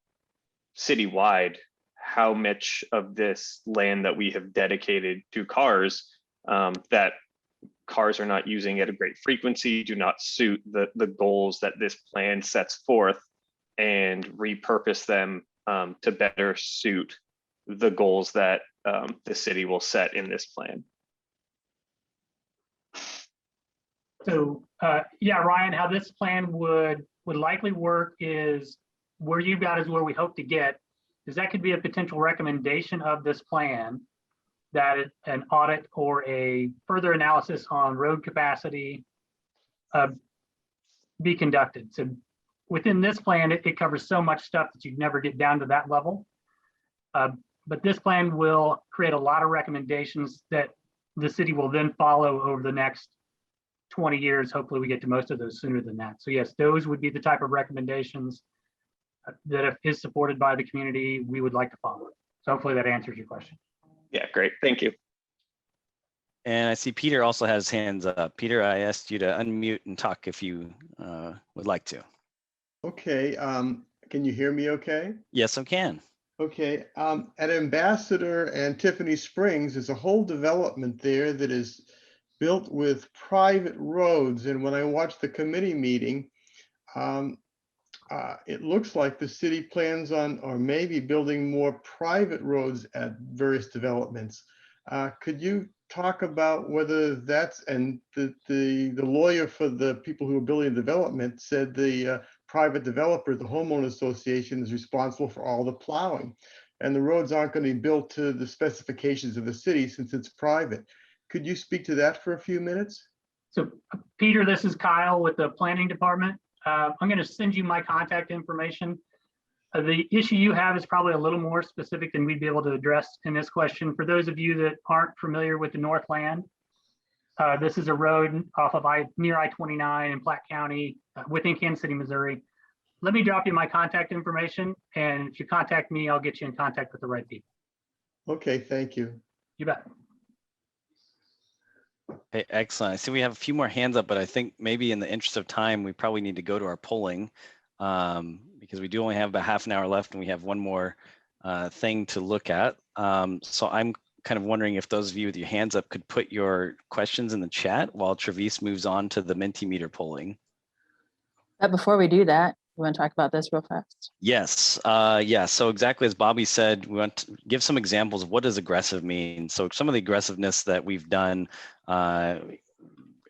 citywide how much of this land that we have dedicated to cars that cars are not using at a great frequency, do not suit the goals that this plan sets forth, and repurpose them to better suit the goals that the city will set in this plan. So yeah, Ryan, how this plan would likely work is where you've got is where we hope to get, is that could be a potential recommendation of this plan that an audit or a further analysis on road capacity be conducted. So within this plan, it covers so much stuff that you'd never get down to that level. But this plan will create a lot of recommendations that the city will then follow over the next 20 years. Hopefully we get to most of those sooner than that. So yes, those would be the type of recommendations that if is supported by the community, we would like to follow. So hopefully that answers your question. Yeah, great. Thank you. And I see Peter also has hands up. Peter, I asked you to unmute and talk if you would like to. Okay, can you hear me okay? Yes, I can. Okay, at Ambassador and Tiffany Springs, there's a whole development there that is built with private roads. And when I watched the committee meeting, it looks like the city plans on, or maybe building more private roads at various developments. Could you talk about whether that's, and the lawyer for the people who are building development said the private developer, the homeowner association, is responsible for all the plowing, and the roads aren't going to be built to the specifications of the city since it's private. Could you speak to that for a few minutes? So Peter, this is Kyle with the planning department. I'm going to send you my contact information. The issue you have is probably a little more specific than we'd be able to address in this question. For those of you that aren't familiar with the Northland, this is a road off of near I-29 in Platte County within Kansas City, Missouri. Let me drop you my contact information, and if you contact me, I'll get you in contact with the right people. Okay, thank you. You bet. Okay, excellent. I see we have a few more hands up, but I think maybe in the interest of time, we probably need to go to our polling because we do only have about half an hour left and we have one more thing to look at. So I'm kind of wondering if those of you with your hands up could put your questions in the chat while Travis moves on to the Mentimeter polling. But before we do that, you want to talk about this real fast? Yes, yeah. So exactly as Bobby said, we want to give some examples of what does aggressive mean. So some of the aggressiveness that we've done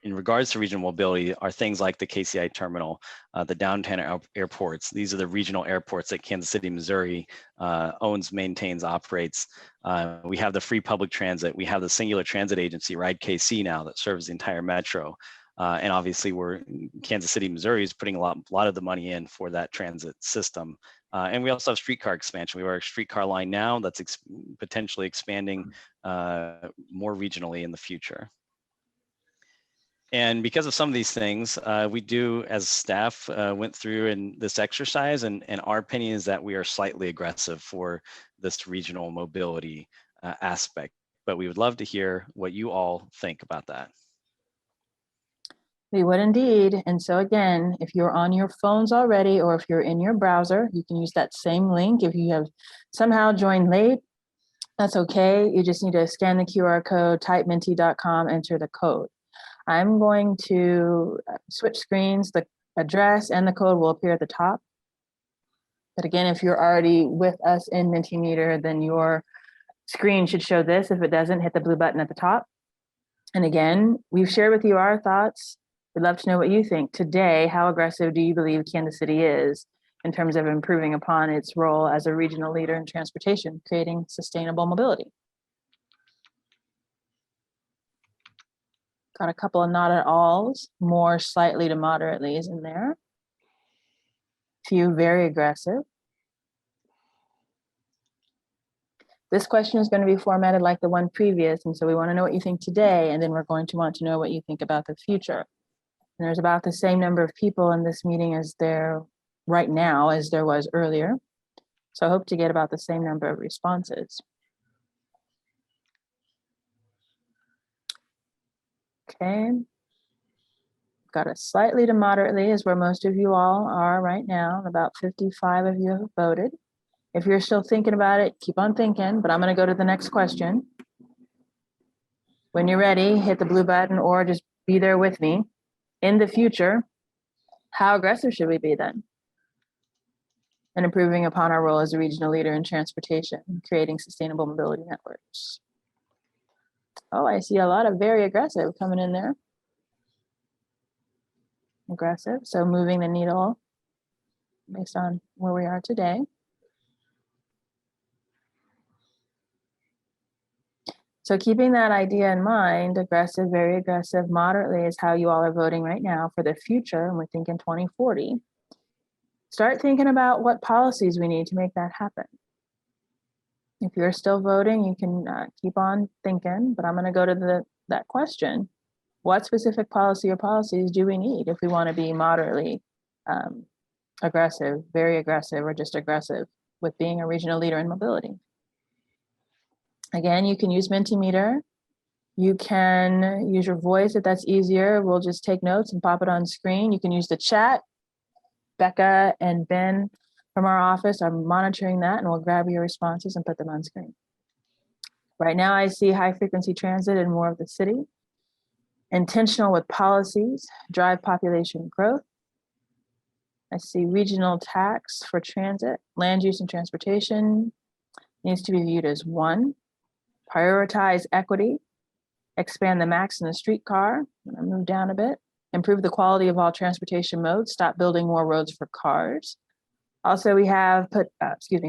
in regards to regional mobility are things like the KCI terminal, the downtown airports. These are the regional airports that Kansas City, Missouri owns, maintains, operates. We have the free public transit. We have the singular transit agency, Ride KC now, that serves the entire metro. And obviously Kansas City, Missouri is putting a lot of the money in for that transit system. And we also have streetcar expansion. We have our streetcar line now that's potentially expanding more regionally in the future. And because of some of these things, we do, as staff, went through in this exercise, and our opinion is that we are slightly aggressive for this regional mobility aspect. But we would love to hear what you all think about that. We would indeed. And so again, if you're on your phones already, or if you're in your browser, you can use that same link. If you have somehow joined late, that's okay. You just need to scan the QR code, type menti.com, enter the code. I'm going to switch screens. The address and the code will appear at the top. But again, if you're already with us in Mentimeter, then your screen should show this. If it doesn't, hit the blue button at the top. And again, we've shared with you our thoughts. We'd love to know what you think. Today, how aggressive do you believe Kansas City is in terms of improving upon its role as a regional leader in transportation, creating sustainable mobility? Got a couple of not at alls, more slightly to moderately is in there. Few very aggressive. This question is going to be formatted like the one previous, and so we want to know what you think today, and then we're going to want to know what you think about the future. And there's about the same number of people in this meeting as there right now as there was earlier. So I hope to get about the same number of responses. Okay. Got a slightly to moderately is where most of you all are right now. About 55 of you have voted. If you're still thinking about it, keep on thinking, but I'm going to go to the next question. When you're ready, hit the blue button or just be there with me. In the future, how aggressive should we be then? And improving upon our role as a regional leader in transportation, creating sustainable mobility networks. Oh, I see a lot of very aggressive coming in there. Aggressive, so moving the needle based on where we are today. So keeping that idea in mind, aggressive, very aggressive, moderately is how you all are voting right now for the future, and we're thinking 2040. Start thinking about what policies we need to make that happen. If you're still voting, you can keep on thinking, but I'm going to go to that question. What specific policy or policies do we need if we want to be moderately aggressive, very aggressive, or just aggressive with being a regional leader in mobility? Again, you can use Mentimeter. You can use your voice if that's easier. We'll just take notes and pop it on screen. You can use the chat. Becca and Ben from our office are monitoring that, and we'll grab your responses and put them on screen. Right now, I see high frequency transit in more of the city. Intentional with policies, drive population growth. I see regional tax for transit, land use and transportation needs to be viewed as one. Prioritize equity, expand the max in the streetcar. I'm gonna move down a bit. Improve the quality of all transportation modes, stop building more roads for cars. Also, we have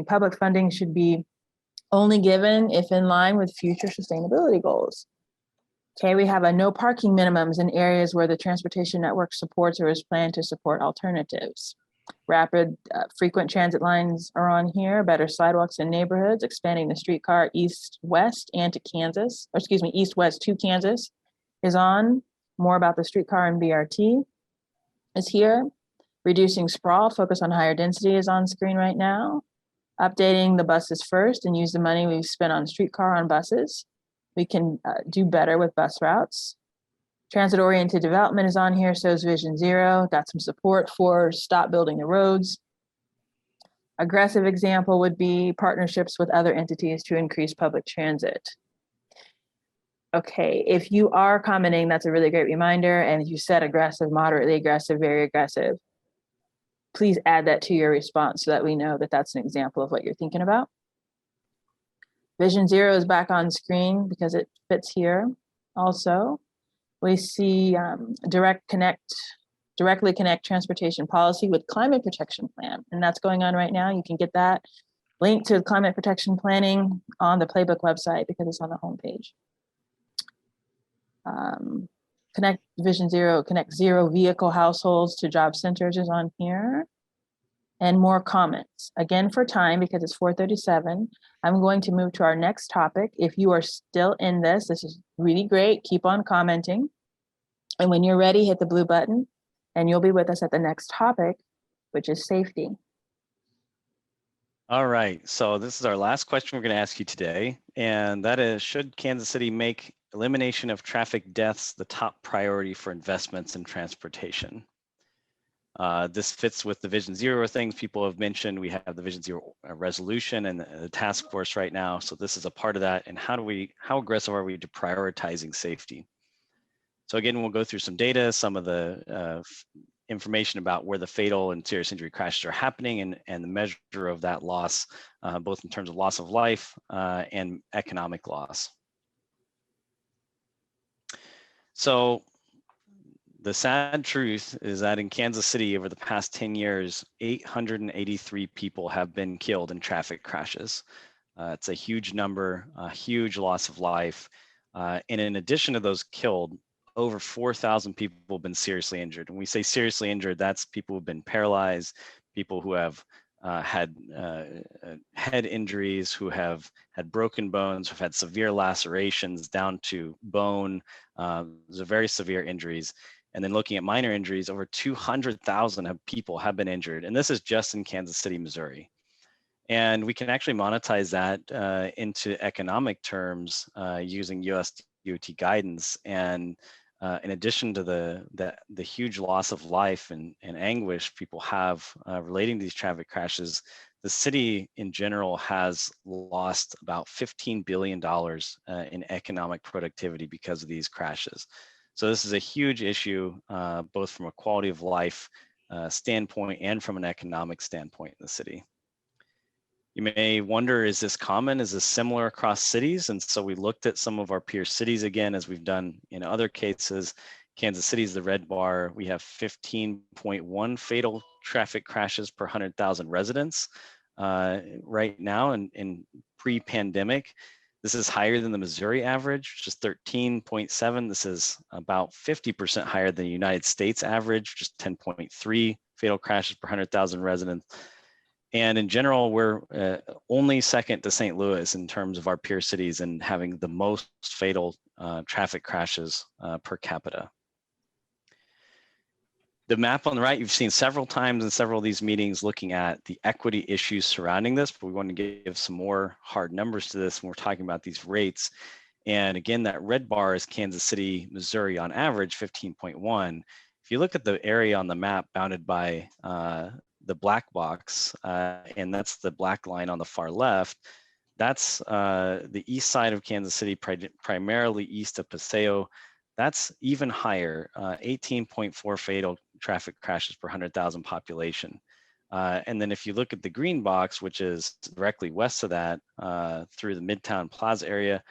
public funding should be only given if in line with future sustainability goals. Okay, we have a no parking minimums in areas where the transportation network supports or is planned to support alternatives. Rapid, frequent transit lines are on here, better sidewalks in neighborhoods, expanding the streetcar east-west and to Kansas, or excuse me, east-west to Kansas is on. More about the streetcar and BRT is here. Reducing sprawl, focus on higher density is on screen right now. Updating the buses first and use the money we've spent on streetcar on buses. We can do better with bus routes. Transit-oriented development is on here, so is Vision Zero. Got some support for stop building the roads. Aggressive example would be partnerships with other entities to increase public transit. Okay, if you are commenting, that's a really great reminder. And you said aggressive, moderately aggressive, very aggressive. Please add that to your response so that we know that that's an example of what you're thinking about. Vision Zero is back on screen because it fits here. Also, we see directly connect transportation policy with climate protection plan. And that's going on right now. You can get that link to climate protection planning on the Playbook website because it's on the homepage. Connect Vision Zero, connect zero vehicle households to job centers is on here. And more comments. Again, for time, because it's 4:37, I'm going to move to our next topic. If you are still in this is really great. Keep on commenting. And when you're ready, hit the blue button and you'll be with us at the next topic, which is safety. All right, so this is our last question we're going to ask you today, and that is, should Kansas City make elimination of traffic deaths the top priority for investments in transportation? This fits with the Vision Zero things people have mentioned. We have the Vision Zero resolution and the task force right now. So this is a part of that. And how aggressive are we to prioritizing safety? So again, we'll go through some data, some of the information about where the fatal and serious injury crashes are happening and the measure of that loss, both in terms of loss of life and economic loss. So the sad truth is that in Kansas City over the past 10 years, 883 people have been killed in traffic crashes. It's a huge number, a huge loss of life. And in addition to those killed, over 4,000 people have been seriously injured. When we say seriously injured, that's people who've been paralyzed, people who have had head injuries, who have had broken bones, who've had severe lacerations down to bone. Those are very severe injuries. And then looking at minor injuries, over 200,000 people have been injured. And this is just in Kansas City, Missouri. And we can actually monetize that into economic terms using US DOT guidance. And in addition to the huge loss of life and anguish people have relating to these traffic crashes, the city in general has lost about $15 billion in economic productivity because of these crashes. So this is a huge issue, both from a quality of life standpoint and from an economic standpoint in the city. You may wonder, is this common? Is this similar across cities? And so we looked at some of our peer cities again, as we've done in other cases. Kansas City is the red bar. We have 15.1 fatal traffic crashes per 100,000 residents right now in pre-pandemic. This is higher than the Missouri average, which is 13.7. This is about 50% higher than the United States average, just 10.3 fatal crashes per 100,000 residents. And in general, we're only second to St. Louis in terms of our peer cities and having the most fatal traffic crashes per capita. The map on the right, you've seen several times in several of these meetings looking at the equity issues surrounding this, but we want to give some more hard numbers to this when we're talking about these rates. And again, that red bar is Kansas City, Missouri on average 15.1. If you look at the area on the map bounded by the black box, and that's the black line on the far left, that's the east side of Kansas City, primarily east of Paseo. That's even higher, 18.4 fatal traffic crashes per 100,000 population. And then if you look at the green box, which is directly west of that, through the Midtown Plaza area,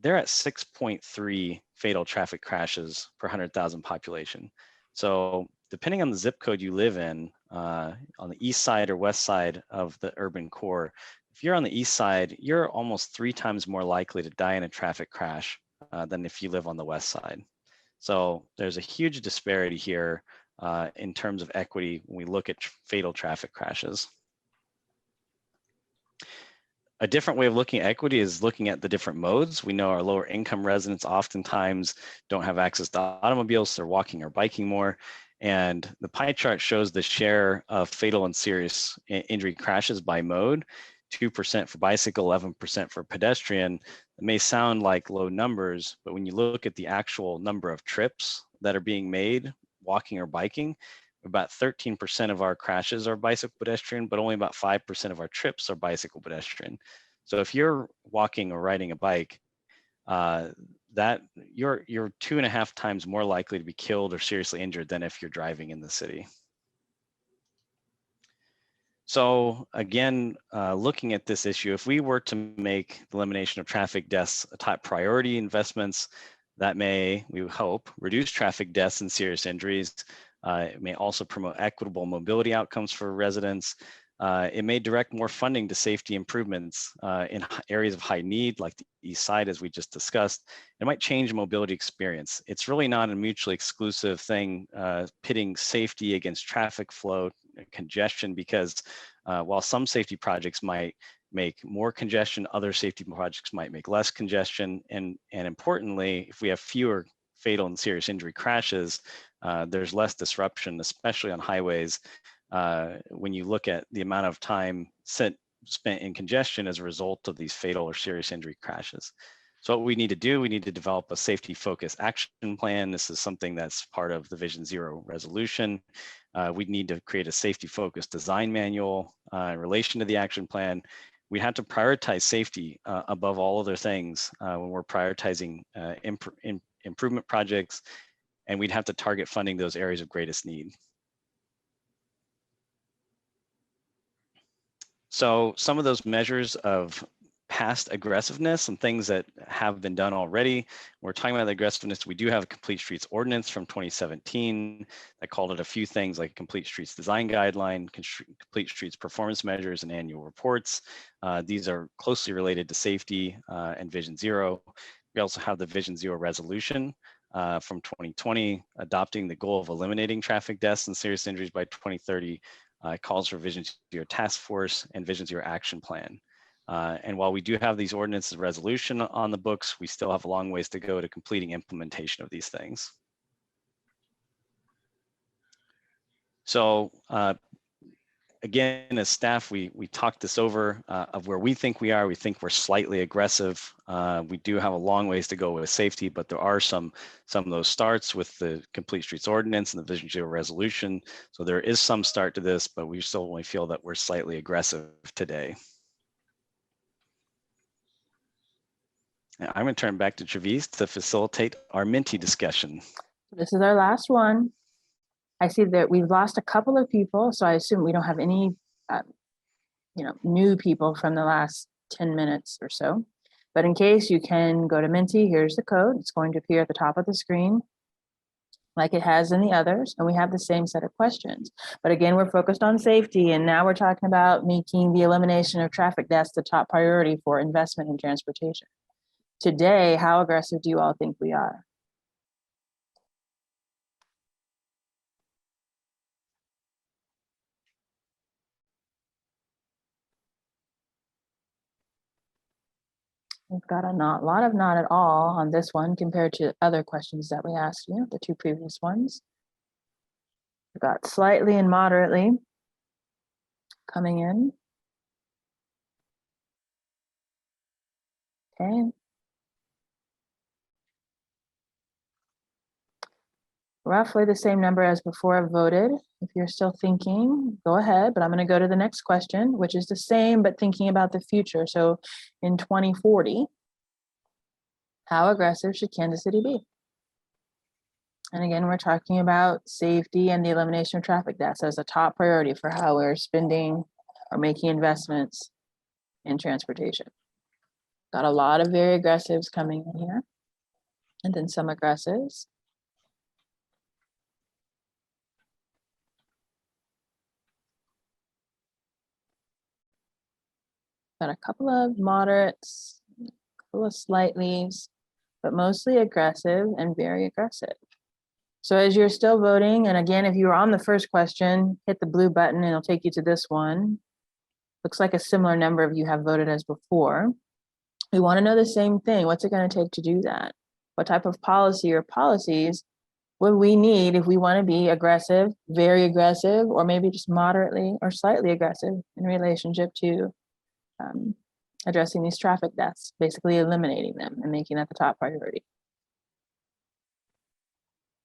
they're at 6.3 fatal traffic crashes per 100,000 population. So depending on the zip code you live in, on the east side or west side of the urban core, if you're on the east side, you're almost 3 times more likely to die in a traffic crash than if you live on the west side. So there's a huge disparity here in terms of equity when we look at fatal traffic crashes. A different way of looking at equity is looking at the different modes. We know our lower income residents oftentimes don't have access to automobiles, so they're walking or biking more. And the pie chart shows the share of fatal and serious injury crashes by mode. 2% for bicycle, 11% for pedestrian. It may sound like low numbers, but when you look at the actual number of trips that are being made, walking or biking, about 13% of our crashes are bicycle pedestrian, but only about 5% of our trips are bicycle pedestrian. So if you're walking or riding a bike, that you're 2.5 times more likely to be killed or seriously injured than if you're driving in the city. So again, looking at this issue, if we were to make the elimination of traffic deaths a top priority investments, that may, we hope, reduce traffic deaths and serious injuries. It may also promote equitable mobility outcomes for residents. It may direct more funding to safety improvements in areas of high need, like the east side, as we just discussed. It might change mobility experience. It's really not a mutually exclusive thing, pitting safety against traffic flow, congestion, because while some safety projects might make more congestion, other safety projects might make less congestion. And importantly, if we have fewer fatal and serious injury crashes, there's less disruption, especially on highways, when you look at the amount of time spent in congestion as a result of these fatal or serious injury crashes. So what we need to do, we need to develop a safety focused action plan. This is something that's part of the Vision Zero resolution. We need to create a safety focused design manual in relation to the action plan. We have to prioritize safety above all other things when we're prioritizing improvement projects, and we'd have to target funding those areas of greatest need. So some of those measures of past aggressiveness, some things that have been done already. We're talking about the aggressiveness. We do have a Complete Streets Ordinance from 2017 that called it a few things like Complete Streets Design Guideline, Complete Streets Performance Measures, and annual reports. These are closely related to safety and Vision Zero. We also have the Vision Zero resolution from 2020, adopting the goal of eliminating traffic deaths and serious injuries by 2030. Calls for Vision Zero Task Force and Vision Zero Action Plan. And while we do have these ordinances resolution on the books, we still have a long ways to go to completing implementation of these things. So again, as staff, we talked this over of where we think we are. We think we're slightly aggressive. We do have a long ways to go with safety, but there are some of those starts with the Complete Streets Ordinance and the Vision Zero resolution. So there is some start to this, but we still only feel that we're slightly aggressive today. I'm going to turn back to Travis to facilitate our Minty discussion. This is our last one. I see that we've lost a couple of people, so I assume we don't have any new people from the last 10 minutes or so. But in case, you can go to Minty. Here's the code. It's going to appear at the top of the screen like it has in the others, and we have the same set of questions. But again, we're focused on safety, and now we're talking about making the elimination of traffic deaths the top priority for investment in transportation. Today, how aggressive do you all think we are? We've got a lot of not at all on this one compared to other questions that we asked you, the two previous ones. Got slightly and moderately coming in. Okay. Roughly the same number as before I've voted. If you're still thinking, go ahead, but I'm going to go to the next question, which is the same, but thinking about the future. So in 2040, how aggressive should Kansas City be? And again, we're talking about safety and the elimination of traffic deaths as a top priority for how we're spending or making investments in transportation. Got a lot of very aggressives coming in here, and then some aggressives. Got a couple of moderates, a couple of slightlys, but mostly aggressive and very aggressive. So as you're still voting, and again, if you were on the first question, hit the blue button and it'll take you to this one. Looks like a similar number of you have voted as before. We want to know the same thing. What's it going to take to do that? What type of policy or policies would we need if we want to be aggressive, very aggressive, or maybe just moderately or slightly aggressive in relationship to addressing these traffic deaths, basically eliminating them and making that the top priority.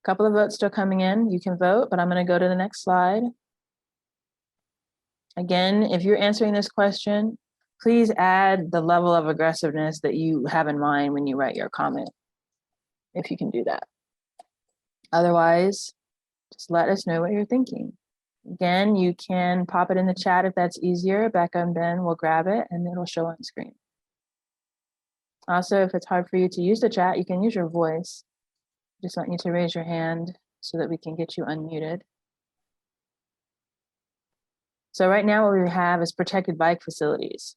A couple of votes still coming in. You can vote, but I'm going to go to the next slide. Again, if you're answering this question, please add the level of aggressiveness that you have in mind when you write your comment, if you can do that. Otherwise, just let us know what you're thinking. Again, you can pop it in the chat if that's easier. Becca and Ben will grab it and it'll show on screen. Also, if it's hard for you to use the chat, you can use your voice. Just want you to raise your hand so that we can get you unmuted. So right now what we have is protected bike facilities,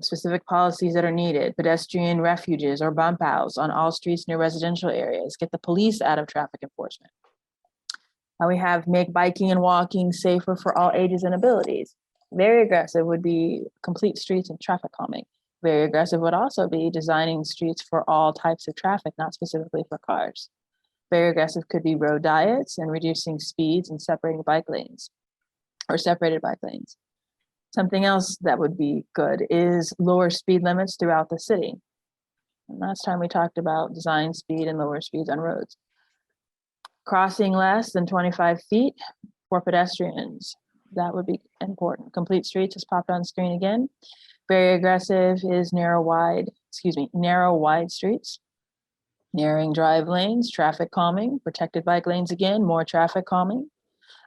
specific policies that are needed, pedestrian refuges or bump outs on all streets near residential areas, get the police out of traffic enforcement. We have make biking and walking safer for all ages and abilities. Very aggressive would be complete streets and traffic calming. Very aggressive would also be designing streets for all types of traffic, not specifically for cars. Very aggressive could be road diets and reducing speeds and separating bike lanes or separated bike lanes. Something else that would be good is lower speed limits throughout the city. And last time we talked about design speed and lower speeds on roads. Crossing less than 25 feet for pedestrians. That would be important. Complete streets is popped on screen again. Very aggressive is narrow wide streets. Narrowing drive lanes, traffic calming, protected bike lanes again, more traffic calming.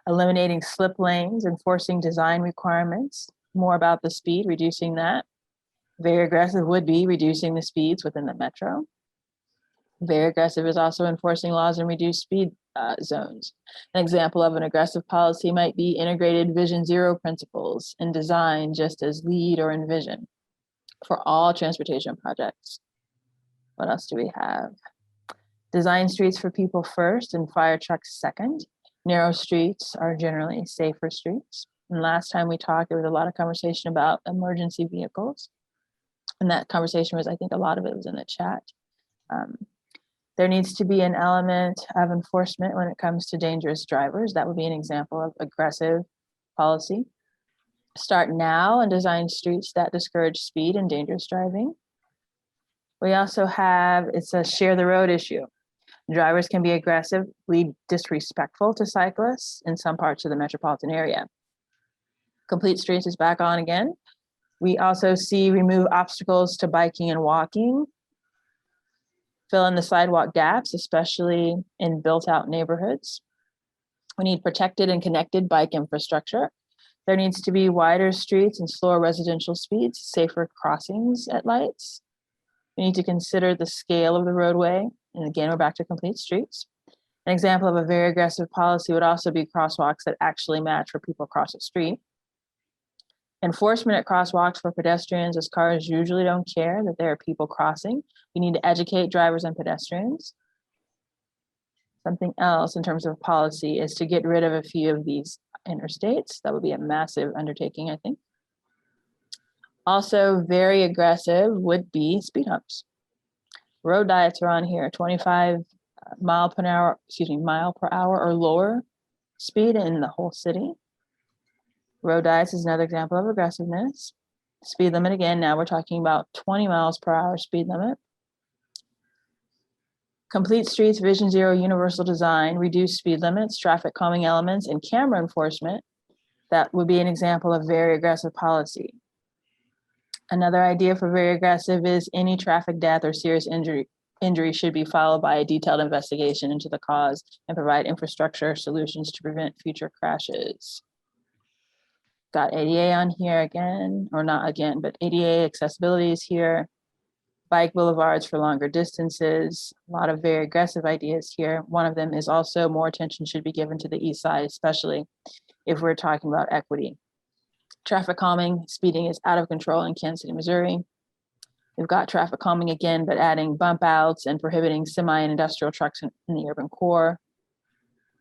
Eliminating slip lanes, enforcing design requirements, more about the speed, reducing that. Very aggressive would be reducing the speeds within the metro. Very aggressive is also enforcing laws and reduced speed zones. An example of an aggressive policy might be integrated Vision Zero principles in design, just as LEED or Envision for all transportation projects. What else do we have? Design streets for people first and fire trucks second. Narrow streets are generally safer streets. And last time we talked, there was a lot of conversation about emergency vehicles. And that conversation was, I think a lot of it was in the chat. There needs to be an element of enforcement when it comes to dangerous drivers. That would be an example of aggressive policy. Start now and design streets that discourage speed and dangerous driving. We also have, it's a share the road issue. Drivers can be aggressively disrespectful to cyclists in some parts of the metropolitan area. Complete streets is back on again. We also see remove obstacles to biking and walking. Fill in the sidewalk gaps, especially in built-out neighborhoods. We need protected and connected bike infrastructure. There needs to be wider streets and slower residential speeds, safer crossings at lights. We need to consider the scale of the roadway. And again, we're back to complete streets. An example of a very aggressive policy would also be crosswalks that actually match where people cross the street. Enforcement at crosswalks for pedestrians, as cars usually don't care that there are people crossing. We need to educate drivers and pedestrians. Something else in terms of policy is to get rid of a few of these interstates. That would be a massive undertaking, I think. Also very aggressive would be speed humps. Road diets are on here, 25 mile per hour or lower speed in the whole city. Road diets is another example of aggressiveness. Speed limit again, now we're talking about 20 miles per hour speed limit. Complete streets, vision zero, universal design, reduced speed limits, traffic calming elements, and camera enforcement. That would be an example of very aggressive policy. Another idea for very aggressive is any traffic death or serious injury should be followed by a detailed investigation into the cause and provide infrastructure solutions to prevent future crashes. Got ADA on here again, or not again, but ADA accessibility is here. Bike boulevards for longer distances, a lot of very aggressive ideas here. One of them is also more attention should be given to the east side, especially if we're talking about equity. Traffic calming, speeding is out of control in Kansas City, Missouri. We've got traffic calming again, but adding bump outs and prohibiting semi and industrial trucks in the urban core.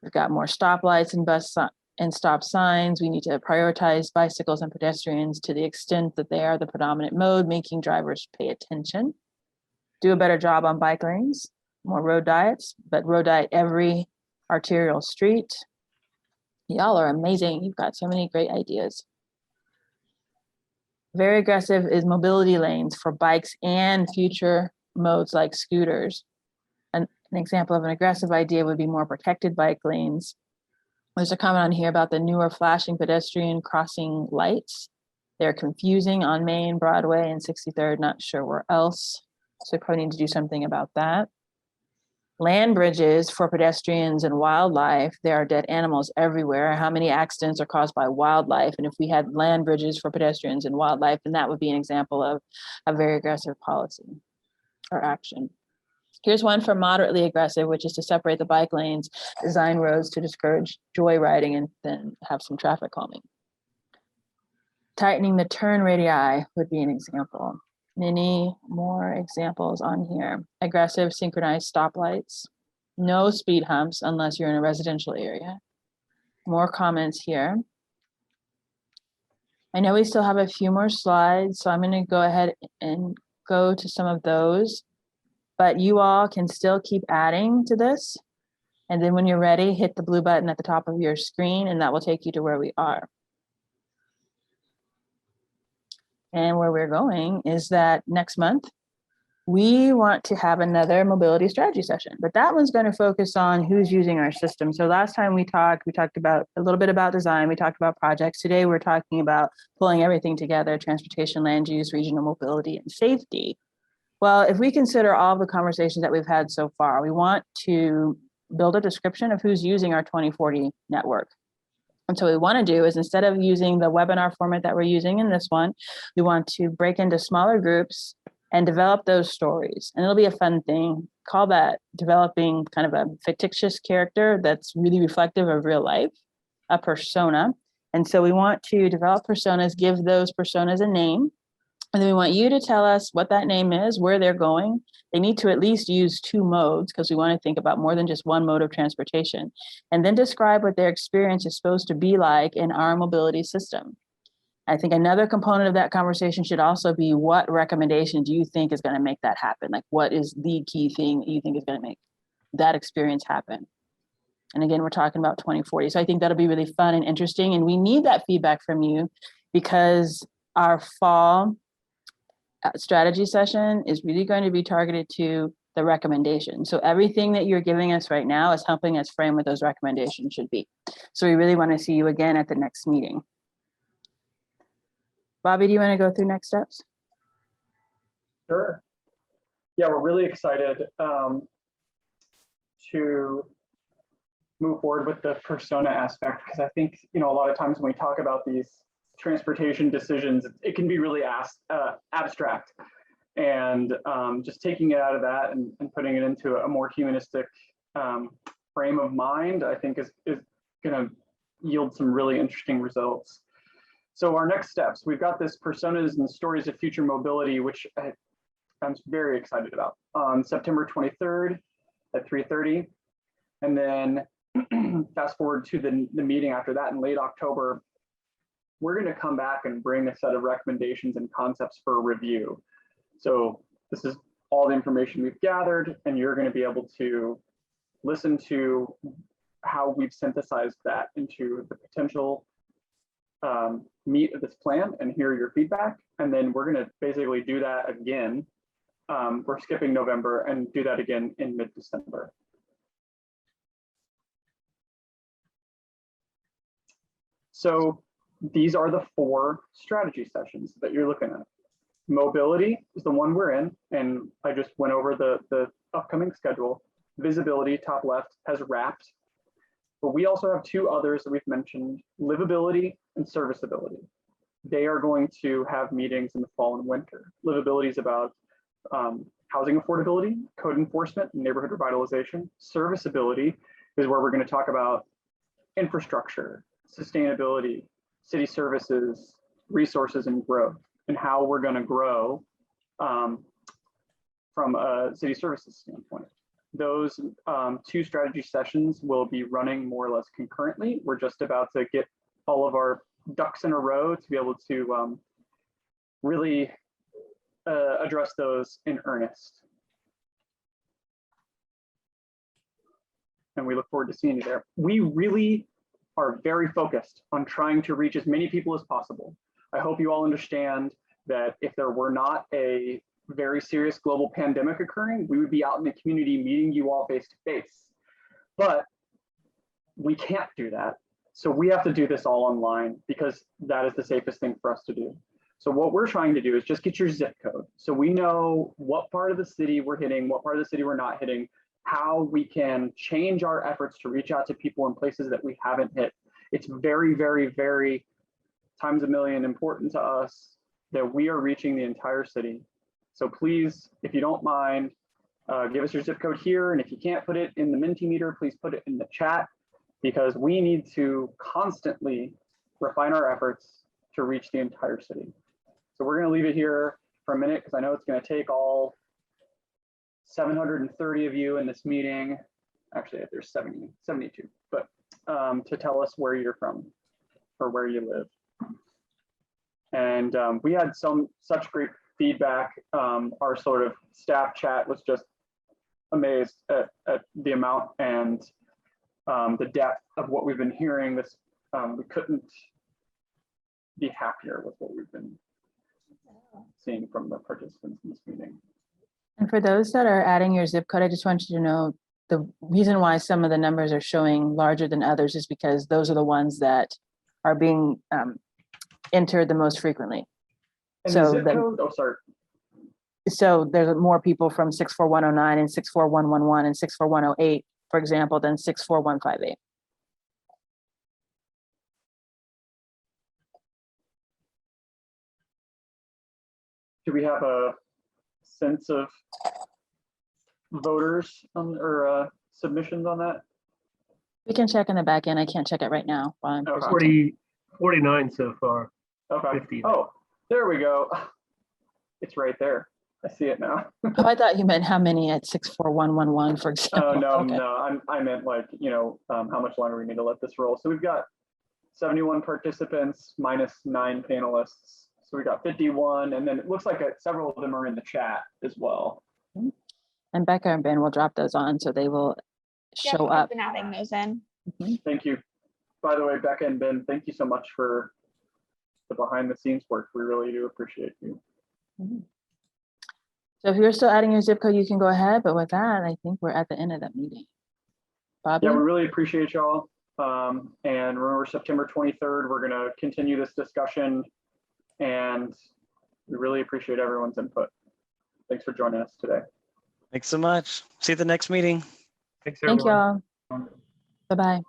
We've got more stoplights and bus and stop signs. We need to prioritize bicycles and pedestrians to the extent that they are the predominant mode, making drivers pay attention. Do a better job on bike lanes, more road diets, but road diet every arterial street. Y'all are amazing. You've got so many great ideas. Very aggressive is mobility lanes for bikes and future modes like scooters. An example of an aggressive idea would be more protected bike lanes. There's a comment on here about the newer flashing pedestrian crossing lights. They're confusing on Main, Broadway, and 63rd, not sure where else. So we probably need to do something about that. Land bridges for pedestrians and wildlife. There are dead animals everywhere. How many accidents are caused by wildlife? And if we had land bridges for pedestrians and wildlife, then that would be an example of a very aggressive policy or action. Here's one for moderately aggressive, which is to separate the bike lanes, design roads to discourage joyriding, and then have some traffic calming. Tightening the turn radii would be an example. Many more examples on here. Aggressive synchronized stoplights. No speed humps unless you're in a residential area. More comments here. I know we still have a few more slides, so I'm going to go ahead and go to some of those. But you all can still keep adding to this. And then when you're ready, hit the blue button at the top of your screen, and that will take you to where we are. And where we're going is that next month, we want to have another mobility strategy session, but that one's going to focus on who's using our system. So last time we talked about a little bit about design. We talked about projects. Today, we're talking about pulling everything together: transportation, land use, regional mobility, and safety. Well, if we consider all of the conversations that we've had so far, we want to build a description of who's using our 2040 network. And so what we want to do is, instead of using the webinar format that we're using in this one, we want to break into smaller groups and develop those stories. And it'll be a fun thing. Call that developing kind of a fictitious character that's really reflective of real life, a persona. And so we want to develop personas, give those personas a name. And then we want you to tell us what that name is, where they're going. They need to at least use 2 modes, because we want to think about more than just one mode of transportation. And then describe what their experience is supposed to be like in our mobility system. I think another component of that conversation should also be, what recommendation do you think is going to make that happen? Like, what is the key thing that you think is going to make that experience happen? And again, we're talking about 2040. So I think that'll be really fun and interesting. And we need that feedback from you, because our fall strategy session is really going to be targeted to the recommendation. So everything that you're giving us right now is helping us frame what those recommendations should be. So we really want to see you again at the next meeting. Bobby, do you want to go through next steps? Sure. Yeah, we're really excited to move forward with the persona aspect, because I think, a lot of times when we talk about these transportation decisions, it can be really abstract, and just taking it out of that and putting it into a more humanistic frame of mind, I think is going to yield some really interesting results. So our next steps, we've got this personas and stories of future mobility, which I'm very excited about, on September 23rd at 3:30. And then fast forward to the meeting after that in late October, we're going to come back and bring a set of recommendations and concepts for review. So this is all the information we've gathered, and you're going to be able to listen to how we've synthesized that into the potential meat of this plan and hear your feedback. And then we're going to basically do that again. We're skipping November and do that again in mid-December. So these are the 4 strategy sessions that you're looking at. Mobility is the one we're in, and I just went over the upcoming schedule. Visibility, top left, has wrapped. But we also have 2 others that we've mentioned, livability and serviceability. They are going to have meetings in the fall and winter. Livability is about housing affordability, code enforcement, and neighborhood revitalization. Serviceability is where we're going to talk about infrastructure, sustainability, city services, resources, and growth, and how we're going to grow from a city services standpoint. Those 2 strategy sessions will be running more or less concurrently. We're just about to get all of our ducks in a row to be able to really address those in earnest. And we look forward to seeing you there. We really are very focused on trying to reach as many people as possible. I hope you all understand that if there were not a very serious global pandemic occurring, we would be out in the community meeting you all face to face. But we can't do that. So we have to do this all online because that is the safest thing for us to do. So what we're trying to do is just get your zip code. So we know what part of the city we're hitting, what part of the city we're not hitting, how we can change our efforts to reach out to people in places that we haven't hit. It's very, very, very times a million important to us that we are reaching the entire city. So please, if you don't mind, give us your zip code here. And if you can't put it in the Mentimeter, please put it in the chat, because we need to constantly refine our efforts to reach the entire city. So we're going to leave it here for a minute because I know it's going to take all 730 of you in this meeting. Actually, there's 72, but to tell us where you're from or where you live. And we had such great feedback. Our sort of staff chat was just amazed at the amount and the depth of what we've been hearing. This we couldn't be happier with what we've been seeing from the participants in this meeting. And for those that are adding your zip code, I just want you to know the reason why some of the numbers are showing larger than others is because those are the ones that are being entered the most frequently. And so the zip code, oh, sorry. So there's more people from 64109 and 64111 and 64108, for example, than 64158. Do we have a sense of voters or submissions on that? We can check in the back end. I can't check it right now. While I'm Okay. 49 so far. Okay. 50. Oh, there we go. It's right there. I see it now. Oh, I thought you meant how many at 64111, for example. Oh, no, Okay. no. I meant like, you know, how much longer we need to let this roll. So we've got 71 participants minus 9 panelists. So we got 51, and then it looks like several of them are in the chat as well. And Becca and Ben will drop those on so they will show I've up. been adding those in. Thank you. By the way, Becca and Ben, thank you so much for the behind the scenes work. We really do appreciate you. So if you're still adding your zip code, you can go ahead. But with that, I think we're at the end of that meeting. Bobby? Yeah, we really appreciate y'all. And remember, September 23rd, we're going to continue this discussion. And we really appreciate everyone's input. Thanks for joining us today. Thanks so much. See you at the next meeting. Thanks, Thank everyone. y'all. Bye-bye.